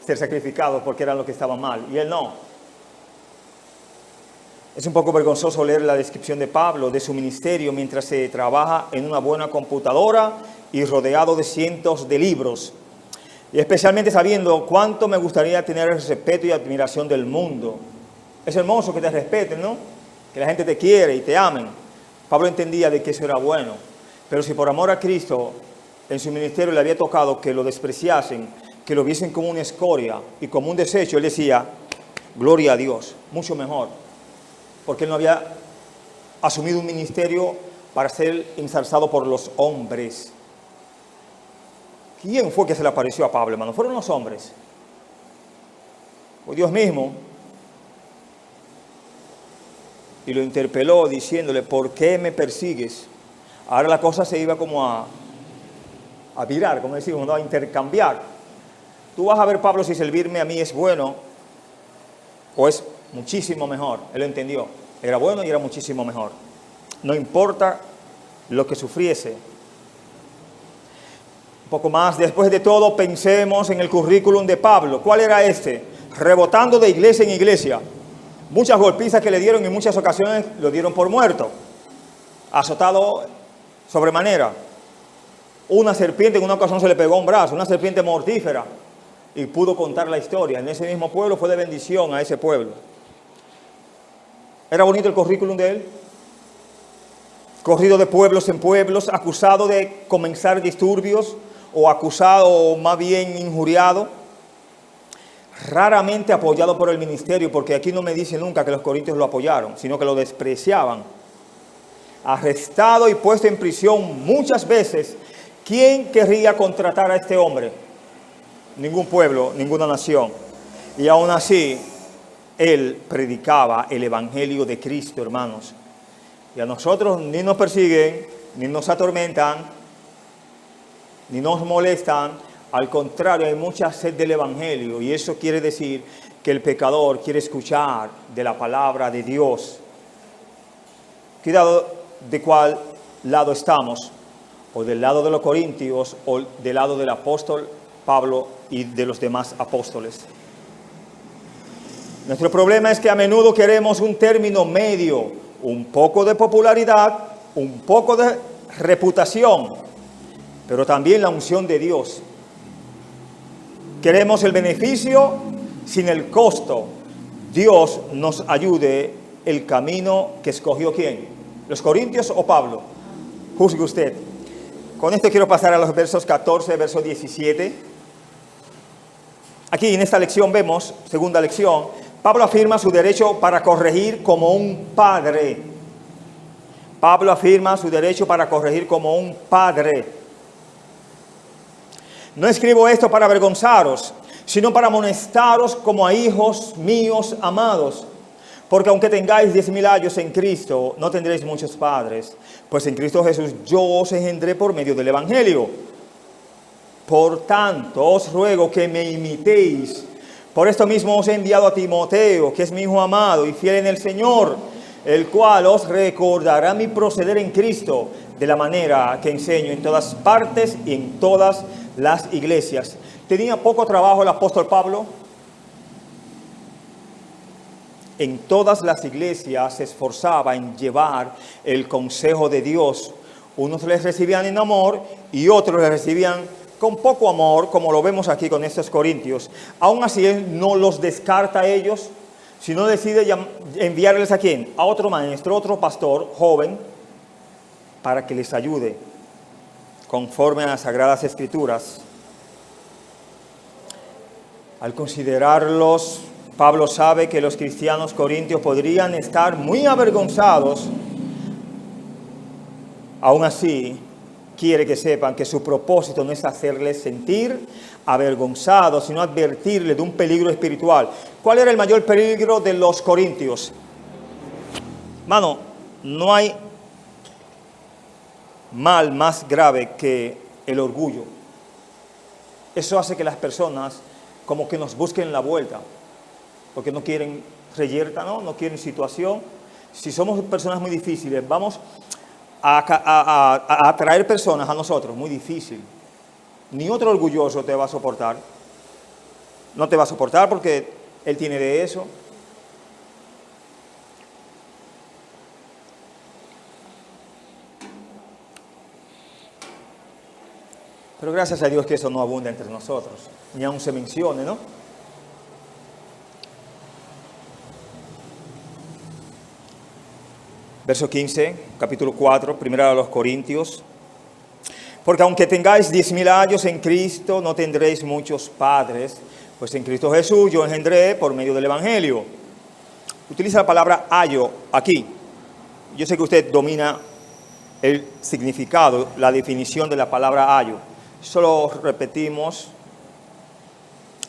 Ser sacrificados porque eran los que estaban mal. Y él no. Es un poco vergonzoso leer la descripción de Pablo, de su ministerio, mientras se trabaja en una buena computadora y rodeado de cientos de libros. Y especialmente sabiendo cuánto me gustaría tener el respeto y admiración del mundo. Es hermoso que te respeten, ¿no? Que la gente te quiere y te amen. Pablo entendía de que eso era bueno. Pero si por amor a Cristo en su ministerio le había tocado que lo despreciasen, que lo viesen como una escoria y como un desecho, él decía, gloria a Dios, mucho mejor. Porque él no había asumido un ministerio para ser ensalzado por los hombres. ¿Quién fue que se le apareció a Pablo, hermano? Fueron los hombres. Fue Dios mismo. Y lo interpeló diciéndole, ¿por qué me persigues? Ahora la cosa se iba como a virar, como decimos, ¿no? A intercambiar. Tú vas a ver, Pablo, si servirme a mí es bueno o es muchísimo mejor. Él lo entendió. Era bueno y era muchísimo mejor. No importa lo que sufriese. Un poco más, después de todo, pensemos en el currículum de Pablo. ¿Cuál era este? Rebotando de iglesia en iglesia. Muchas golpizas que le dieron y en muchas ocasiones lo dieron por muerto. Azotado sobremanera. Una serpiente en una ocasión se le pegó un brazo, una serpiente mortífera. Y pudo contar la historia. En ese mismo pueblo fue de bendición a ese pueblo. ¿Era bonito el currículum de él? Corrido de pueblos en pueblos, acusado de comenzar disturbios, o acusado o más bien injuriado. Raramente apoyado por el ministerio, porque aquí no me dice nunca que los corintios lo apoyaron, sino que lo despreciaban. Arrestado y puesto en prisión muchas veces. ¿Quién querría contratar a este hombre? Ningún pueblo, ninguna nación. Y aún así, él predicaba el evangelio de Cristo, hermanos. Y a nosotros ni nos persiguen, ni nos atormentan, ni nos molestan. Al contrario, hay mucha sed del evangelio. Y eso quiere decir que el pecador quiere escuchar de la palabra de Dios. Cuidado de cuál lado estamos. O del lado de los corintios, o del lado del apóstol Pablo y de los demás apóstoles. Nuestro problema es que a menudo queremos un término medio, un poco de popularidad, un poco de reputación, pero también la unción de Dios. Queremos el beneficio sin el costo. Dios nos ayude el camino que escogió ¿quién? ¿Los corintios o Pablo? Juzgue usted. Con esto quiero pasar a los versos 14, verso 17. Aquí en esta lección vemos, segunda lección, Pablo afirma su derecho para corregir como un padre. Pablo afirma su derecho para corregir como un padre. No escribo esto para avergonzaros, sino para amonestaros como a hijos míos amados. Porque aunque tengáis 10,000 años en Cristo, no tendréis muchos padres. Pues en Cristo Jesús yo os engendré por medio del Evangelio. Por tanto, os ruego que me imitéis. Por esto mismo os he enviado a Timoteo, que es mi hijo amado y fiel en el Señor, el cual os recordará mi proceder en Cristo, de la manera que enseño en todas partes y en todas las iglesias. ¿Tenía poco trabajo el apóstol Pablo? En todas las iglesias se esforzaba en llevar el consejo de Dios. Unos les recibían en amor y otros les recibían con poco amor, como lo vemos aquí con estos corintios, aún así Él no los descarta a ellos, sino decide enviarles ¿a quién? A otro maestro, otro pastor joven, para que les ayude conforme a las Sagradas Escrituras. Al considerarlos, Pablo sabe que los cristianos corintios podrían estar muy avergonzados. Aún así, quiere que sepan que su propósito no es hacerles sentir avergonzados, sino advertirles de un peligro espiritual. ¿Cuál era el mayor peligro de los corintios? Mano, no hay mal más grave que el orgullo. Eso hace que las personas como que nos busquen la vuelta, porque no quieren reyerta, no quieren situación. Si somos personas muy difíciles, vamos a atraer personas a nosotros, muy difícil. Ni otro orgulloso te va a soportar. No te va a soportar porque él tiene de eso. Pero gracias a Dios que eso no abunda entre nosotros, ni aún se mencione, ¿no? Verso 15, capítulo 4, primera de los Corintios. Porque aunque tengáis 10.000 años en Cristo, no tendréis muchos padres, pues en Cristo Jesús yo engendré por medio del Evangelio. Utiliza la palabra ayo aquí. Yo sé que usted domina el significado, la definición de la palabra ayo. Solo repetimos.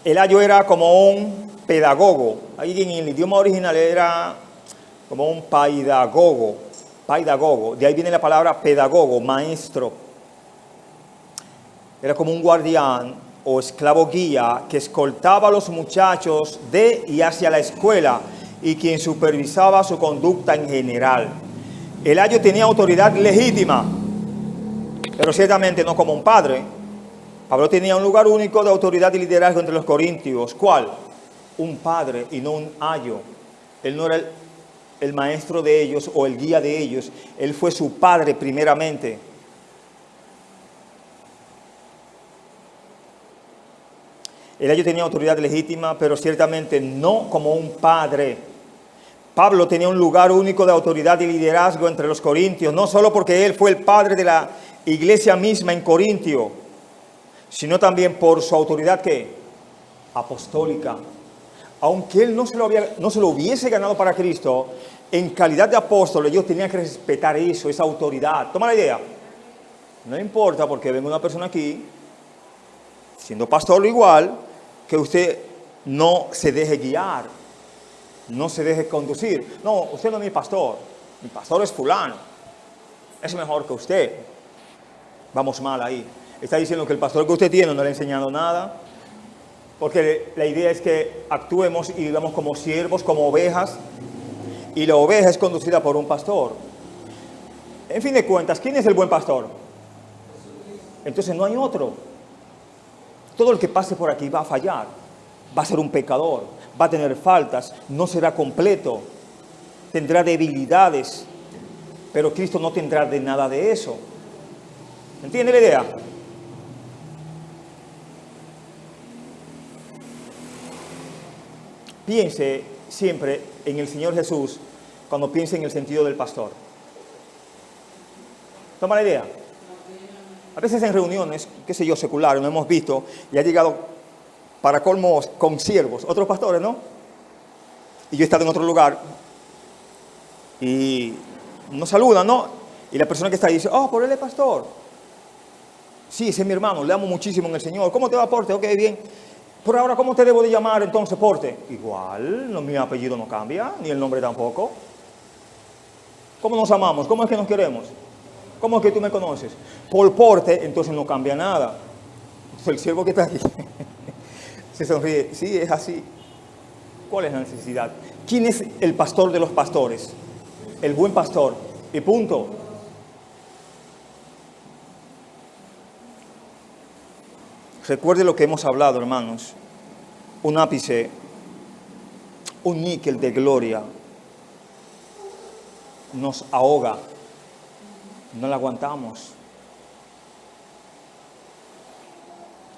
El ayo era como un pedagogo. Ahí en el idioma original era como un paidagogo. De ahí viene la palabra pedagogo, maestro. Era como un guardián o esclavo guía que escoltaba a los muchachos de y hacia la escuela y quien supervisaba su conducta en general. El ayo tenía autoridad legítima, pero ciertamente no como un padre. Pablo tenía un lugar único de autoridad y liderazgo entre los corintios. ¿Cuál? Un padre y no un ayo. Él no era el maestro de ellos o el guía de ellos. Él fue su padre primeramente. El ayo tenía autoridad legítima, pero ciertamente no como un padre. Pablo tenía un lugar único de autoridad y liderazgo entre los corintios, no solo porque él fue el padre de la iglesia misma en Corintio, sino también por su autoridad ¿qué? Apostólica. Aunque él no se lo hubiese ganado para Cristo, en calidad de apóstol ellos tenían que respetar eso, esa autoridad. Toma la idea. No importa porque venga una persona aquí, siendo pastor igual, que usted no se deje guiar, no se deje conducir. No, usted no es mi pastor es fulano, es mejor que usted. Vamos mal ahí. Está diciendo que el pastor que usted tiene no le ha enseñado nada, porque la idea es que actuemos y vivamos como siervos, como ovejas, y la oveja es conducida por un pastor. En fin de cuentas, ¿quién es el buen pastor? Entonces no hay otro. Todo el que pase por aquí va a fallar, va a ser un pecador, va a tener faltas, no será completo, tendrá debilidades, pero Cristo no tendrá de nada de eso. ¿Entiende la idea? Piense siempre en el Señor Jesús cuando piense en el sentido del pastor. ¿Toma la idea? A veces en reuniones, qué sé yo, seculares, no hemos visto, y ha llegado para colmo con siervos, otros pastores, ¿no? Y yo he estado en otro lugar y nos saludan, ¿no? Y la persona que está ahí dice, oh, por él es pastor. Sí, ese es mi hermano, le amo muchísimo en el Señor. ¿Cómo te va, Porte? Ok, bien. Por ahora, ¿cómo te debo de llamar entonces, Porte? Igual, no, mi apellido no cambia, ni el nombre tampoco. ¿Cómo nos amamos? ¿Cómo es que nos queremos? ¿Cómo es que tú me conoces? Por porte, entonces no cambia nada. Entonces el siervo que está aquí se sonríe. Sí, es así. ¿Cuál es la necesidad? ¿Quién es el pastor de los pastores? El buen pastor. Y punto. Recuerde lo que hemos hablado, hermanos. Un ápice, un níquel de gloria nos ahoga. No la aguantamos.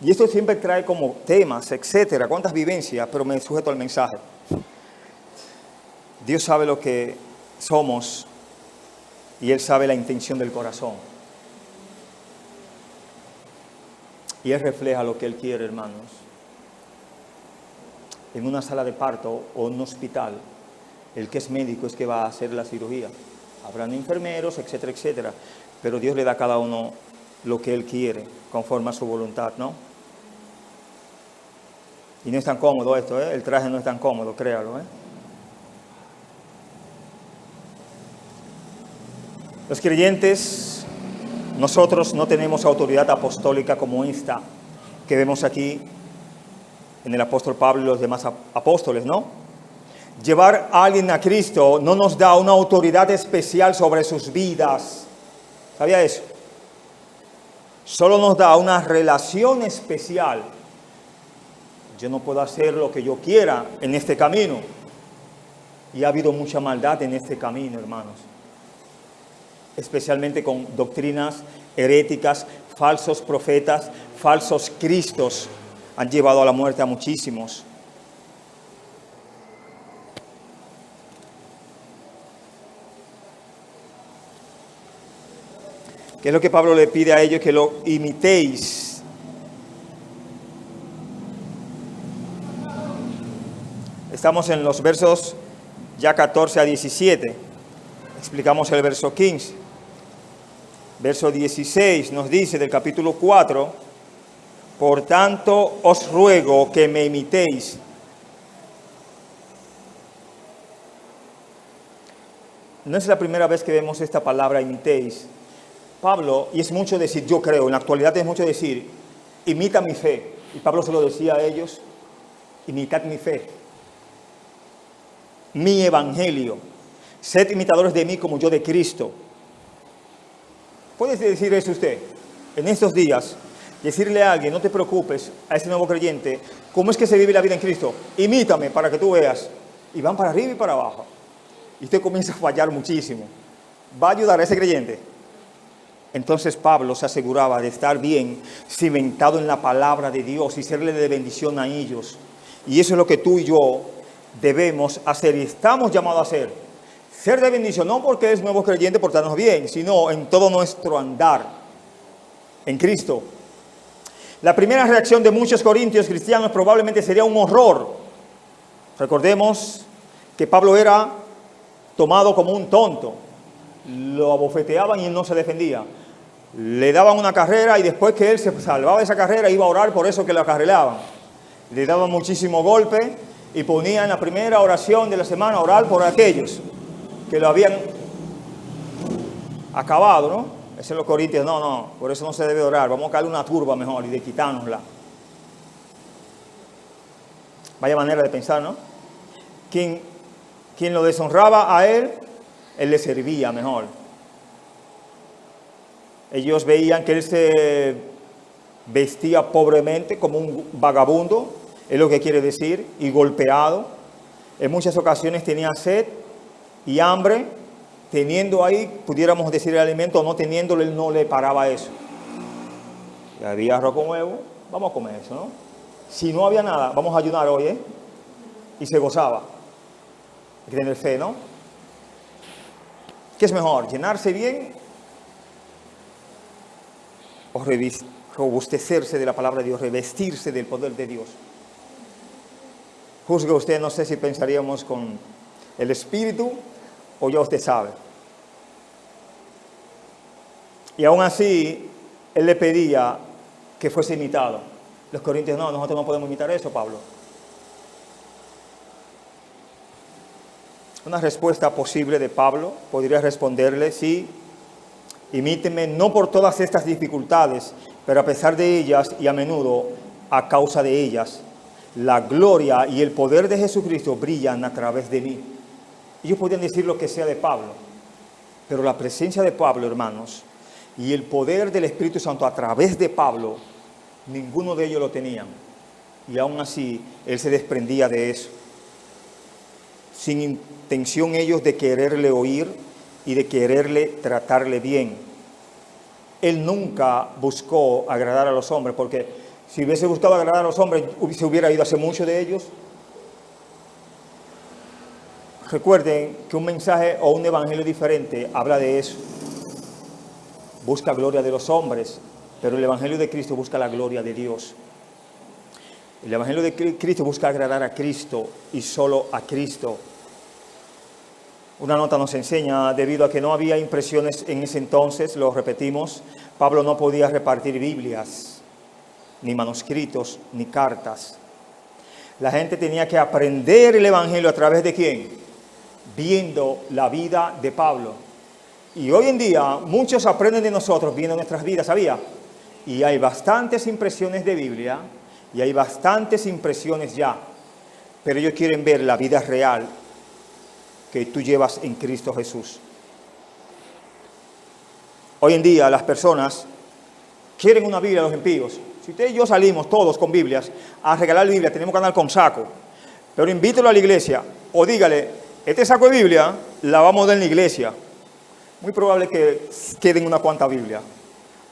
Y esto siempre trae como temas, etcétera, cuántas vivencias, pero me sujeto al mensaje. Dios sabe lo que somos y Él sabe la intención del corazón. Y Él refleja lo que Él quiere, hermanos. En una sala de parto o en un hospital, el que es médico es que va a hacer la cirugía. Habrán enfermeros, etcétera, etcétera. Pero Dios le da a cada uno lo que Él quiere, conforme a su voluntad, ¿no? Y no es tan cómodo esto, ¿eh? El traje no es tan cómodo, créalo, ¿eh? Los creyentes, nosotros no tenemos autoridad apostólica como esta que vemos aquí en el apóstol Pablo y los demás apóstoles, ¿no? Llevar a alguien a Cristo no nos da una autoridad especial sobre sus vidas. ¿Sabía eso? Solo nos da una relación especial. Yo no puedo hacer lo que yo quiera en este camino. Y ha habido mucha maldad en este camino, hermanos. Especialmente con doctrinas heréticas, falsos profetas, falsos cristos. Han llevado a la muerte a muchísimos. ¿Qué es lo que Pablo le pide a ellos? Que lo imitéis. Estamos en los versos ya 14 a 17. Explicamos el verso 15. Verso 16 nos dice del capítulo 4: por tanto os ruego que me imitéis. No es la primera vez que vemos esta palabra imitéis. Pablo, y es mucho decir yo creo, en la actualidad es mucho decir imita mi fe. Y Pablo se lo decía a ellos: imitad mi fe, mi evangelio, sed imitadores de mí como yo de Cristo. ¿Puede decir eso usted en estos días? Decirle a alguien, no te preocupes, a ese nuevo creyente, ¿cómo es que se vive la vida en Cristo? Imítame para que tú veas. Y van para arriba y para abajo. Y usted comienza a fallar muchísimo. ¿Va a ayudar a ese creyente? Entonces Pablo se aseguraba de estar bien cimentado en la palabra de Dios y serle de bendición a ellos. Y eso es lo que tú y yo debemos hacer y estamos llamados a hacer. Ser de bendición, no porque es nuevo creyente por estarnos bien, sino en todo nuestro andar en Cristo. La primera reacción de muchos corintios cristianos probablemente sería un horror. Recordemos que Pablo era tomado como un tonto. Lo abofeteaban y él no se defendía. Le daban una carrera y después que él se salvaba de esa carrera iba a orar por eso que lo acarrelaban. Le daban muchísimo golpe y ponía en la primera oración de la semana a orar por aquellos que lo habían acabado, ¿no? Eso es los corintios, no, por eso no se debe orar. Vamos a darle una turba mejor y de quitárnosla. Vaya manera de pensar, ¿no? Quien lo deshonraba a él le servía mejor. Ellos veían que él se vestía pobremente como un vagabundo, es lo que quiere decir, y golpeado. En muchas ocasiones tenía sed y hambre. Teniendo ahí, pudiéramos decir, el alimento, o no teniéndolo, él no le paraba eso. Y había arroz con huevo, vamos a comer eso, ¿no? Si no había nada, vamos a ayunar hoy, ¿eh? Y se gozaba. Hay que tener fe, ¿no? ¿Qué es mejor? ¿Llenarse bien o robustecerse de la palabra de Dios, revestirse del poder de Dios? Juzgue usted, no sé si pensaríamos con el Espíritu o ya usted sabe. Y aún así, él le pedía que fuese imitado. Los corintios, no, nosotros no podemos imitar eso, Pablo. Una respuesta posible de Pablo podría responderle: sí, imíteme no por todas estas dificultades, pero a pesar de ellas y a menudo a causa de ellas, la gloria y el poder de Jesucristo brillan a través de mí. Ellos podían decir lo que sea de Pablo, pero la presencia de Pablo, hermanos, y el poder del Espíritu Santo a través de Pablo, ninguno de ellos lo tenían. Y aún así, él se desprendía de eso. Sin intención ellos de quererle oír y de quererle tratarle bien. Él nunca buscó agradar a los hombres, porque Si hubiese buscado agradar a los hombres, se hubiera ido hace mucho de ellos. Recuerden que un mensaje o un evangelio diferente habla de eso. Busca gloria de los hombres, pero el evangelio de Cristo busca la gloria de Dios. El evangelio de Cristo busca agradar a Cristo y solo a Cristo. Una nota nos enseña, debido a que no había impresiones en ese entonces, lo repetimos, Pablo no podía repartir Biblias, ni manuscritos, ni cartas. La gente tenía que aprender el evangelio a través de ¿quién? Viendo la vida de Pablo. Y hoy en día muchos aprenden de nosotros viendo nuestras vidas, ¿sabía? Y hay bastantes impresiones de Biblia, y hay bastantes impresiones ya, pero ellos quieren ver la vida real que tú llevas en Cristo Jesús. Hoy en día las personas quieren una Biblia, los impíos. Si usted y yo salimos todos con Biblias a regalar Biblia, tenemos que andar con saco. Pero invítelo a la iglesia o dígale, este saco de Biblia la vamos a dar en la iglesia. Muy probable que queden una cuanta Biblia.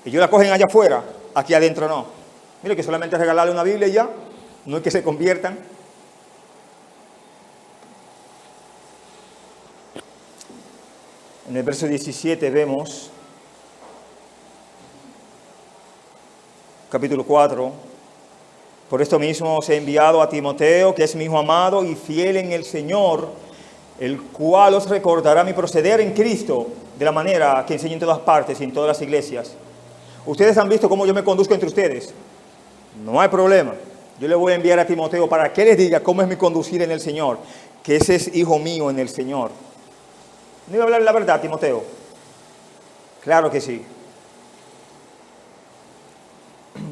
Ellos la cogen allá afuera, aquí adentro no. Mire que solamente regalarle una Biblia y ya, no es que se conviertan. En el verso 17 vemos, capítulo 4, por esto mismo os he enviado a Timoteo, que es mi hijo amado y fiel en el Señor, el cual os recordará mi proceder en Cristo, de la manera que enseño en todas partes y en todas las iglesias. Ustedes han visto cómo yo me conduzco entre ustedes. No hay problema. Yo le voy a enviar a Timoteo para que les diga cómo es mi conducir en el Señor, que ese es hijo mío en el Señor. ¿No iba a hablar la verdad, Timoteo? Claro que sí.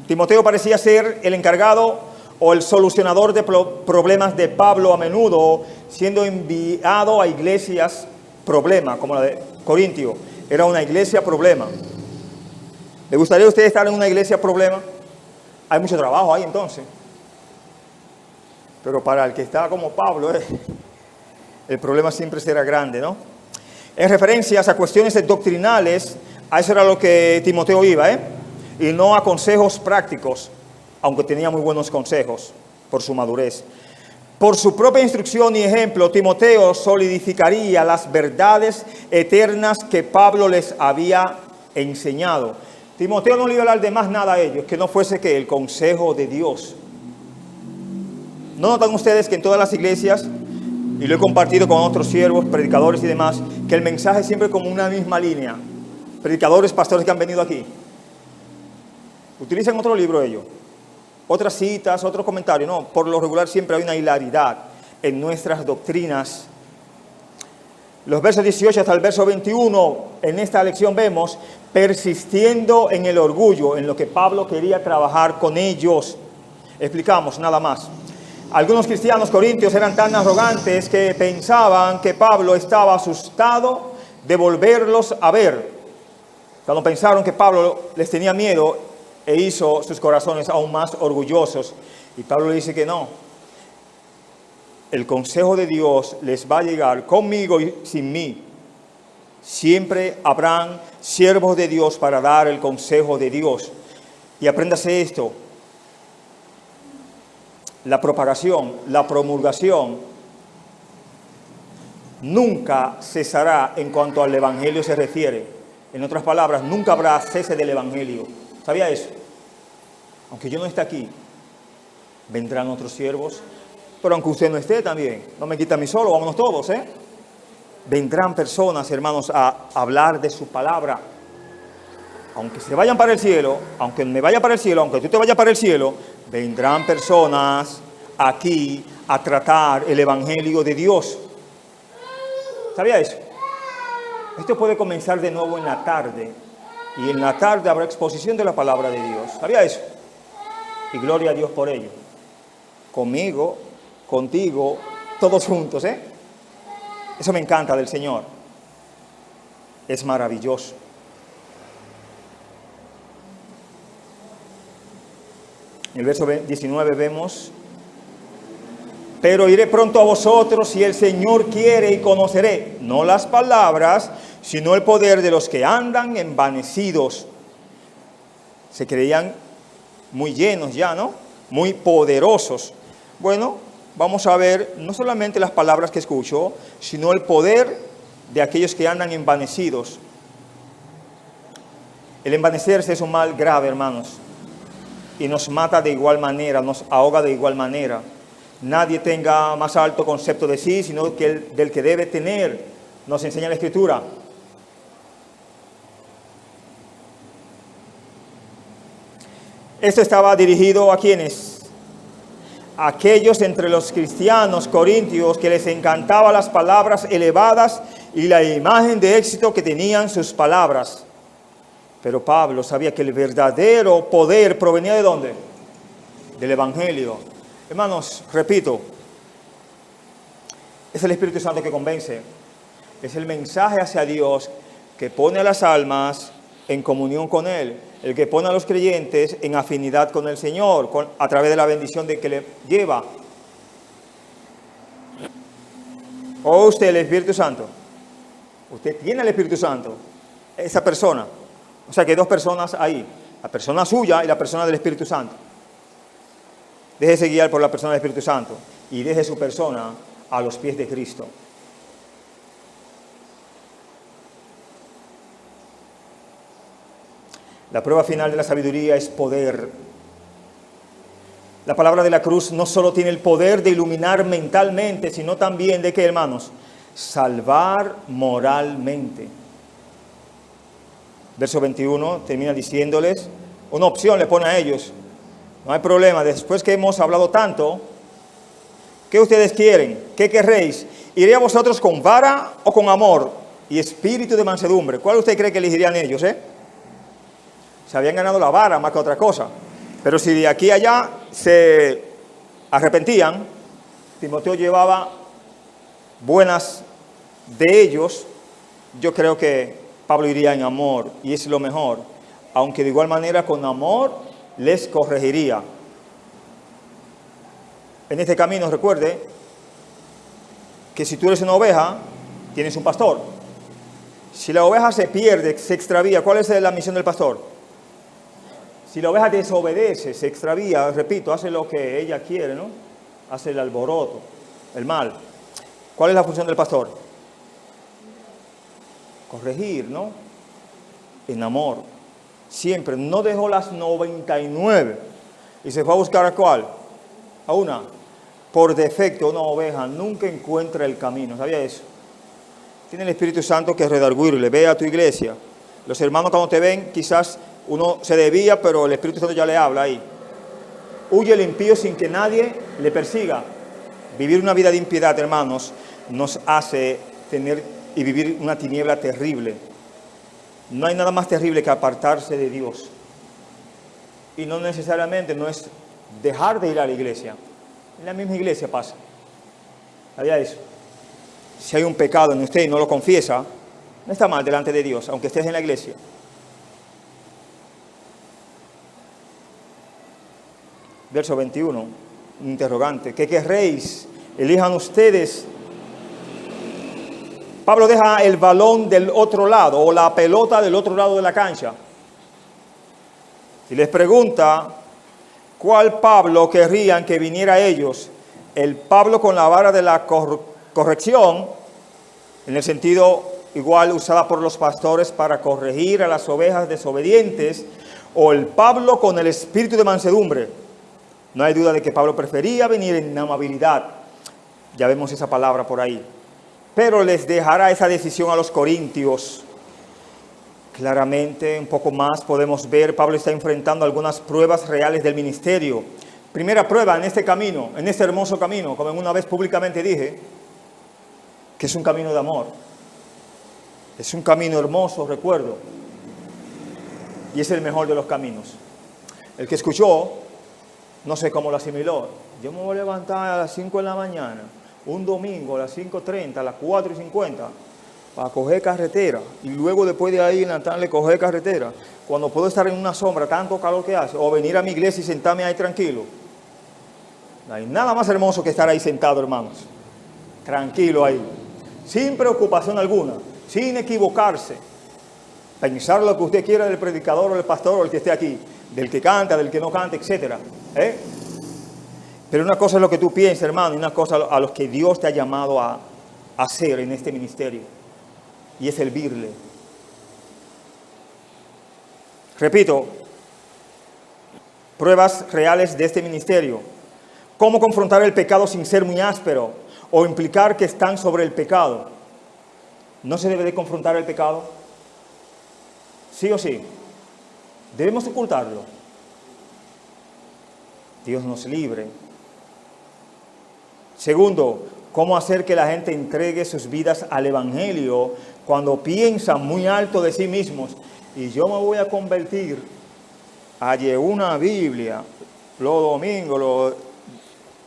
Timoteo parecía ser el encargado o el solucionador de problemas de Pablo, a menudo siendo enviado a iglesias problema, como la de Corintio. Era una iglesia problema. ¿Le gustaría a usted estar en una iglesia problema? Hay mucho trabajo ahí entonces. Pero para el que está como Pablo, el problema siempre será grande, ¿no? En referencias a cuestiones doctrinales, a eso era lo que Timoteo iba, y no a consejos prácticos, aunque tenía muy buenos consejos por su madurez. Por su propia instrucción y ejemplo, Timoteo solidificaría las verdades eternas que Pablo les había enseñado. Timoteo no le iba a hablar de más nada a ellos, que no fuese que el consejo de Dios. ¿No notan ustedes que en todas las iglesias, y lo he compartido con otros siervos, predicadores y demás, que el mensaje es siempre como una misma línea? Predicadores, pastores que han venido aquí. Utilizan otro libro ellos, otras citas, otros comentarios. No, por lo regular siempre hay una hilaridad en nuestras doctrinas. Los versos 18 hasta el verso 21, en esta lección vemos, persistiendo en el orgullo, en lo que Pablo quería trabajar con ellos. Explicamos nada más. Algunos cristianos corintios eran tan arrogantes que pensaban que Pablo estaba asustado de volverlos a ver. Cuando pensaron que Pablo les tenía miedo, e hizo sus corazones aún más orgullosos. Y Pablo le dice que no. El consejo de Dios les va a llegar conmigo y sin mí. Siempre habrán siervos de Dios para dar el consejo de Dios. Y apréndase esto. La propagación, la promulgación nunca cesará en cuanto al evangelio se refiere. En otras palabras, nunca habrá cese del evangelio. ¿Sabía eso? Aunque yo no esté aquí, vendrán otros siervos. Pero aunque usted no esté también, no me quita a mí solo, vámonos todos, Vendrán personas, hermanos, a hablar de su palabra. Aunque se vayan para el cielo, aunque me vaya para el cielo, aunque tú te vayas para el cielo, vendrán personas aquí a tratar el evangelio de Dios. ¿Sabía eso? Esto puede comenzar de nuevo en la tarde. Y en la tarde habrá exposición de la palabra de Dios. ¿Sabía eso? Y gloria a Dios por ello. Conmigo, contigo, todos juntos, Eso me encanta del Señor. Es maravilloso. En el verso 19 vemos: pero iré pronto a vosotros si el Señor quiere y conoceré, no las palabras, sino el poder de los que andan envanecidos. Se creían muy llenos ya, ¿no? Muy poderosos. Bueno, vamos a ver no solamente las palabras que escucho, sino el poder de aquellos que andan envanecidos. El envanecerse es un mal grave, hermanos, y nos mata de igual manera, nos ahoga de igual manera. Nadie tenga más alto concepto de sí, sino que del que debe tener, nos enseña la Escritura. Esto estaba dirigido a ¿quiénes? A aquellos entre los cristianos corintios que les encantaban las palabras elevadas y la imagen de éxito que tenían sus palabras. Pero Pablo sabía que el verdadero poder provenía ¿de dónde? Del Evangelio. Hermanos, repito, es el Espíritu Santo que convence. Es el mensaje hacia Dios que pone a las almas en comunión con Él. El que pone a los creyentes en afinidad con el Señor, a través de la bendición de que le lleva. ¿O usted el Espíritu Santo? Usted tiene el Espíritu Santo. Esa persona. O sea que hay dos personas ahí. La persona suya y la persona del Espíritu Santo. Déjese guiar por la persona del Espíritu Santo. Y deje su persona a los pies de Cristo. La prueba final de la sabiduría es poder. La palabra de la cruz no solo tiene el poder de iluminar mentalmente, sino también de ¿qué, hermanos? Salvar moralmente. Verso 21 termina diciéndoles, una opción le pone a ellos. No hay problema, después que hemos hablado tanto, ¿qué ustedes quieren? ¿Qué querréis? ¿Iré a vosotros con vara o con amor y espíritu de mansedumbre? ¿Cuál usted cree que elegirían ellos, Se habían ganado la vara más que otra cosa. Pero si de aquí a allá se arrepentían, Timoteo llevaba buenas de ellos, yo creo que Pablo iría en amor, y es lo mejor. Aunque de igual manera con amor les corregiría. En este camino recuerde que si tú eres una oveja, tienes un pastor. Si la oveja se pierde, se extravía, ¿cuál es la misión del pastor? Si la oveja desobedece, se extravía, repito, hace lo que ella quiere, ¿no? Hace el alboroto, el mal. ¿Cuál es la función del pastor? Corregir, ¿no? En amor. Siempre. No dejó las 99 y se fue a buscar a ¿cuál? A una. Por defecto, una oveja nunca encuentra el camino. ¿Sabía eso? Tiene el Espíritu Santo que redarguirle. Ve a tu iglesia. Los hermanos cuando te ven, quizás uno se desvía, pero el Espíritu Santo ya le habla ahí. Huye el impío sin que nadie le persiga. Vivir una vida de impiedad, hermanos, nos hace tener y vivir una tiniebla terrible. No hay nada más terrible que apartarse de Dios. Y no necesariamente no es dejar de ir a la iglesia. En la misma iglesia pasa. ¿Sabía eso? Si hay un pecado en usted y no lo confiesa, no está mal delante de Dios, aunque estés en la iglesia. Verso 21, un interrogante. ¿Qué querréis? Elijan ustedes. Pablo deja el balón del otro lado o la pelota del otro lado de la cancha. Y les pregunta, ¿cuál Pablo querrían que viniera a ellos? El Pablo con la vara de la corrección, en el sentido igual usada por los pastores para corregir a las ovejas desobedientes, o el Pablo con el espíritu de mansedumbre. No hay duda de que Pablo prefería venir en amabilidad. Ya vemos esa palabra por ahí. Pero les dejará esa decisión a los corintios. Claramente, un poco más podemos ver, Pablo está enfrentando algunas pruebas reales del ministerio. Primera prueba en este camino, en este hermoso camino, como una vez públicamente dije, que es un camino de amor. Es un camino hermoso, recuerdo. Y es el mejor de los caminos. El que escuchó, no sé cómo lo asimiló. Yo me voy a levantar a las 5 de la mañana, un domingo a las 5:30, a las 4:50, para coger carretera. Y luego después de ahí en la tarde coger carretera. Cuando puedo estar en una sombra, tanto calor que hace, o venir a mi iglesia y sentarme ahí tranquilo. No hay nada más hermoso que estar ahí sentado, hermanos. Tranquilo ahí. Sin preocupación alguna, sin equivocarse. Pensar lo que usted quiera del predicador o del pastor o el que esté aquí. del que canta, del que no canta, etc. Pero una cosa es lo que tú piensas, hermano, y una cosa a lo que Dios te ha llamado a hacer en este ministerio, y es servirle. Repito, pruebas reales de este ministerio. Cómo confrontar el pecado sin ser muy áspero o implicar que están sobre el pecado. ¿No se debe de confrontar el pecado? ¿Sí o sí? ¿Debemos ocultarlo? Dios nos libre. Segundo, cómo hacer que la gente entregue sus vidas al Evangelio cuando piensan muy alto de sí mismos. Y yo me voy a convertir, hallé una Biblia los domingos, los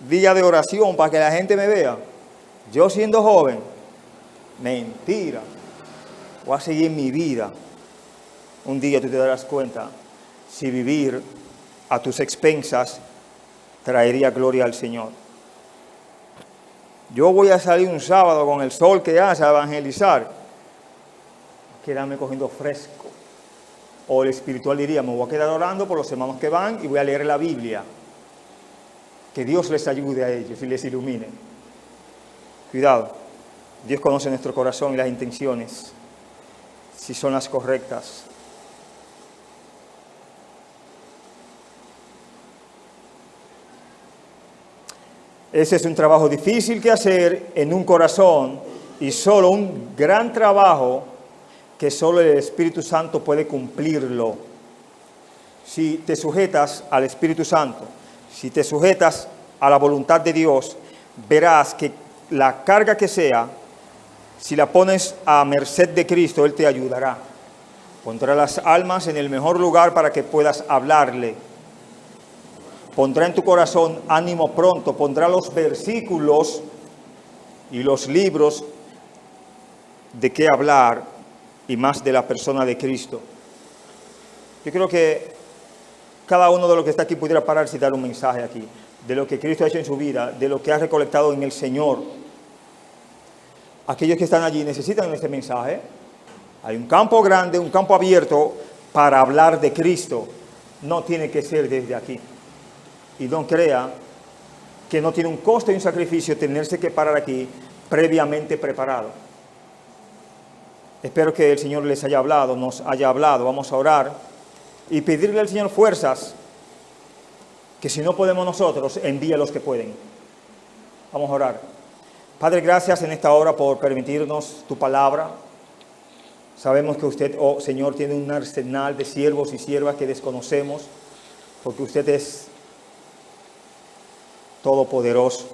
días de oración para que la gente me vea. Yo siendo joven, mentira. Voy a seguir mi vida. Un día tú te darás cuenta si vivir a tus expensas traería gloria al Señor. Yo voy a salir un sábado con el sol que hace a evangelizar. Quedarme cogiendo fresco. O el espiritual diría, me voy a quedar orando por los hermanos que van y voy a leer la Biblia. Que Dios les ayude a ellos y les ilumine. Cuidado, Dios conoce nuestro corazón y las intenciones, si son las correctas. Ese es un trabajo difícil que hacer en un corazón y solo un gran trabajo que solo el Espíritu Santo puede cumplirlo. Si te sujetas al Espíritu Santo, si te sujetas a la voluntad de Dios, verás que la carga que sea, si la pones a merced de Cristo, Él te ayudará. Pondrá las almas en el mejor lugar para que puedas hablarle. Pondrá en tu corazón ánimo pronto, pondrá los versículos y los libros de qué hablar y más de la persona de Cristo. Yo creo que cada uno de los que está aquí pudiera pararse y dar un mensaje aquí, de lo que Cristo ha hecho en su vida, de lo que ha recolectado en el Señor. Aquellos que están allí necesitan este mensaje. Hay un campo grande, un campo abierto para hablar de Cristo. No tiene que ser desde aquí. Y no crea que no tiene un costo y un sacrificio tenerse que parar aquí previamente preparado. Espero que el Señor les haya hablado, nos haya hablado. Vamos a orar y pedirle al Señor fuerzas, que si no podemos nosotros, envíe a los que pueden. Vamos a orar. Padre, gracias en esta hora por permitirnos tu palabra. Sabemos que usted, oh Señor, tiene un arsenal de siervos y siervas que desconocemos, porque usted es todopoderoso,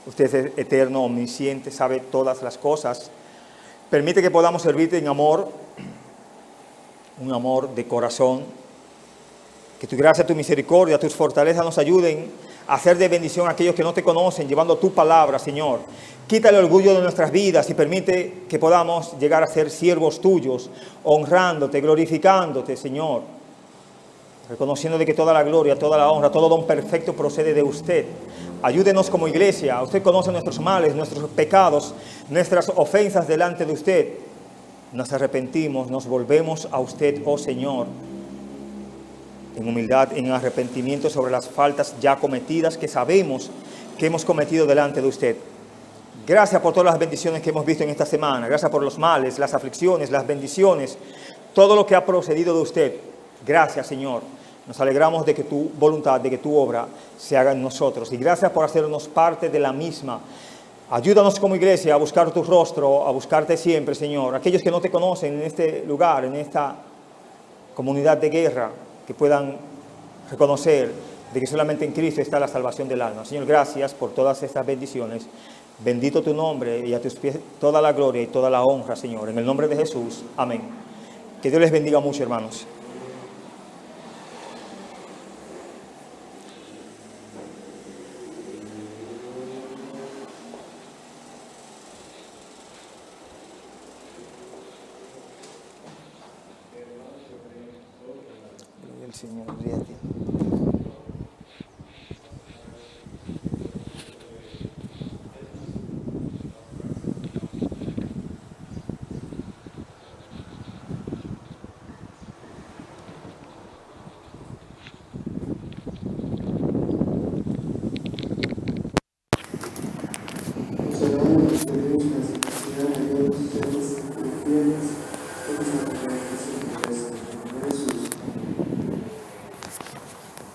usted es eterno, omnisciente, sabe todas las cosas. Permite que podamos servirte en amor, un amor de corazón. Que tu gracia, tu misericordia, tus fortalezas nos ayuden a hacer de bendición a aquellos que no te conocen, llevando tu palabra, Señor. Quita el orgullo de nuestras vidas y permite que podamos llegar a ser siervos tuyos, honrándote, glorificándote, Señor. Reconociendo de que toda la gloria, toda la honra, todo don perfecto procede de usted. Ayúdenos como iglesia. Usted conoce nuestros males, nuestros pecados, nuestras ofensas delante de usted. Nos arrepentimos, nos volvemos a usted, oh Señor, en humildad, en arrepentimiento sobre las faltas ya cometidas que sabemos que hemos cometido delante de usted. Gracias por todas las bendiciones que hemos visto en esta semana. Gracias por los males, las aflicciones, las bendiciones, todo lo que ha procedido de usted. Gracias, Señor. Nos alegramos de que tu voluntad, de que tu obra se haga en nosotros. Y gracias por hacernos parte de la misma. Ayúdanos como iglesia a buscar tu rostro, a buscarte siempre, Señor. Aquellos que no te conocen en este lugar, en esta comunidad de guerra, que puedan reconocer de que solamente en Cristo está la salvación del alma. Señor, gracias por todas estas bendiciones. Bendito tu nombre y a tus pies toda la gloria y toda la honra, Señor. En el nombre de Jesús. Amén. Que Dios les bendiga mucho, hermanos. Gloria al Señor, gloria a ti.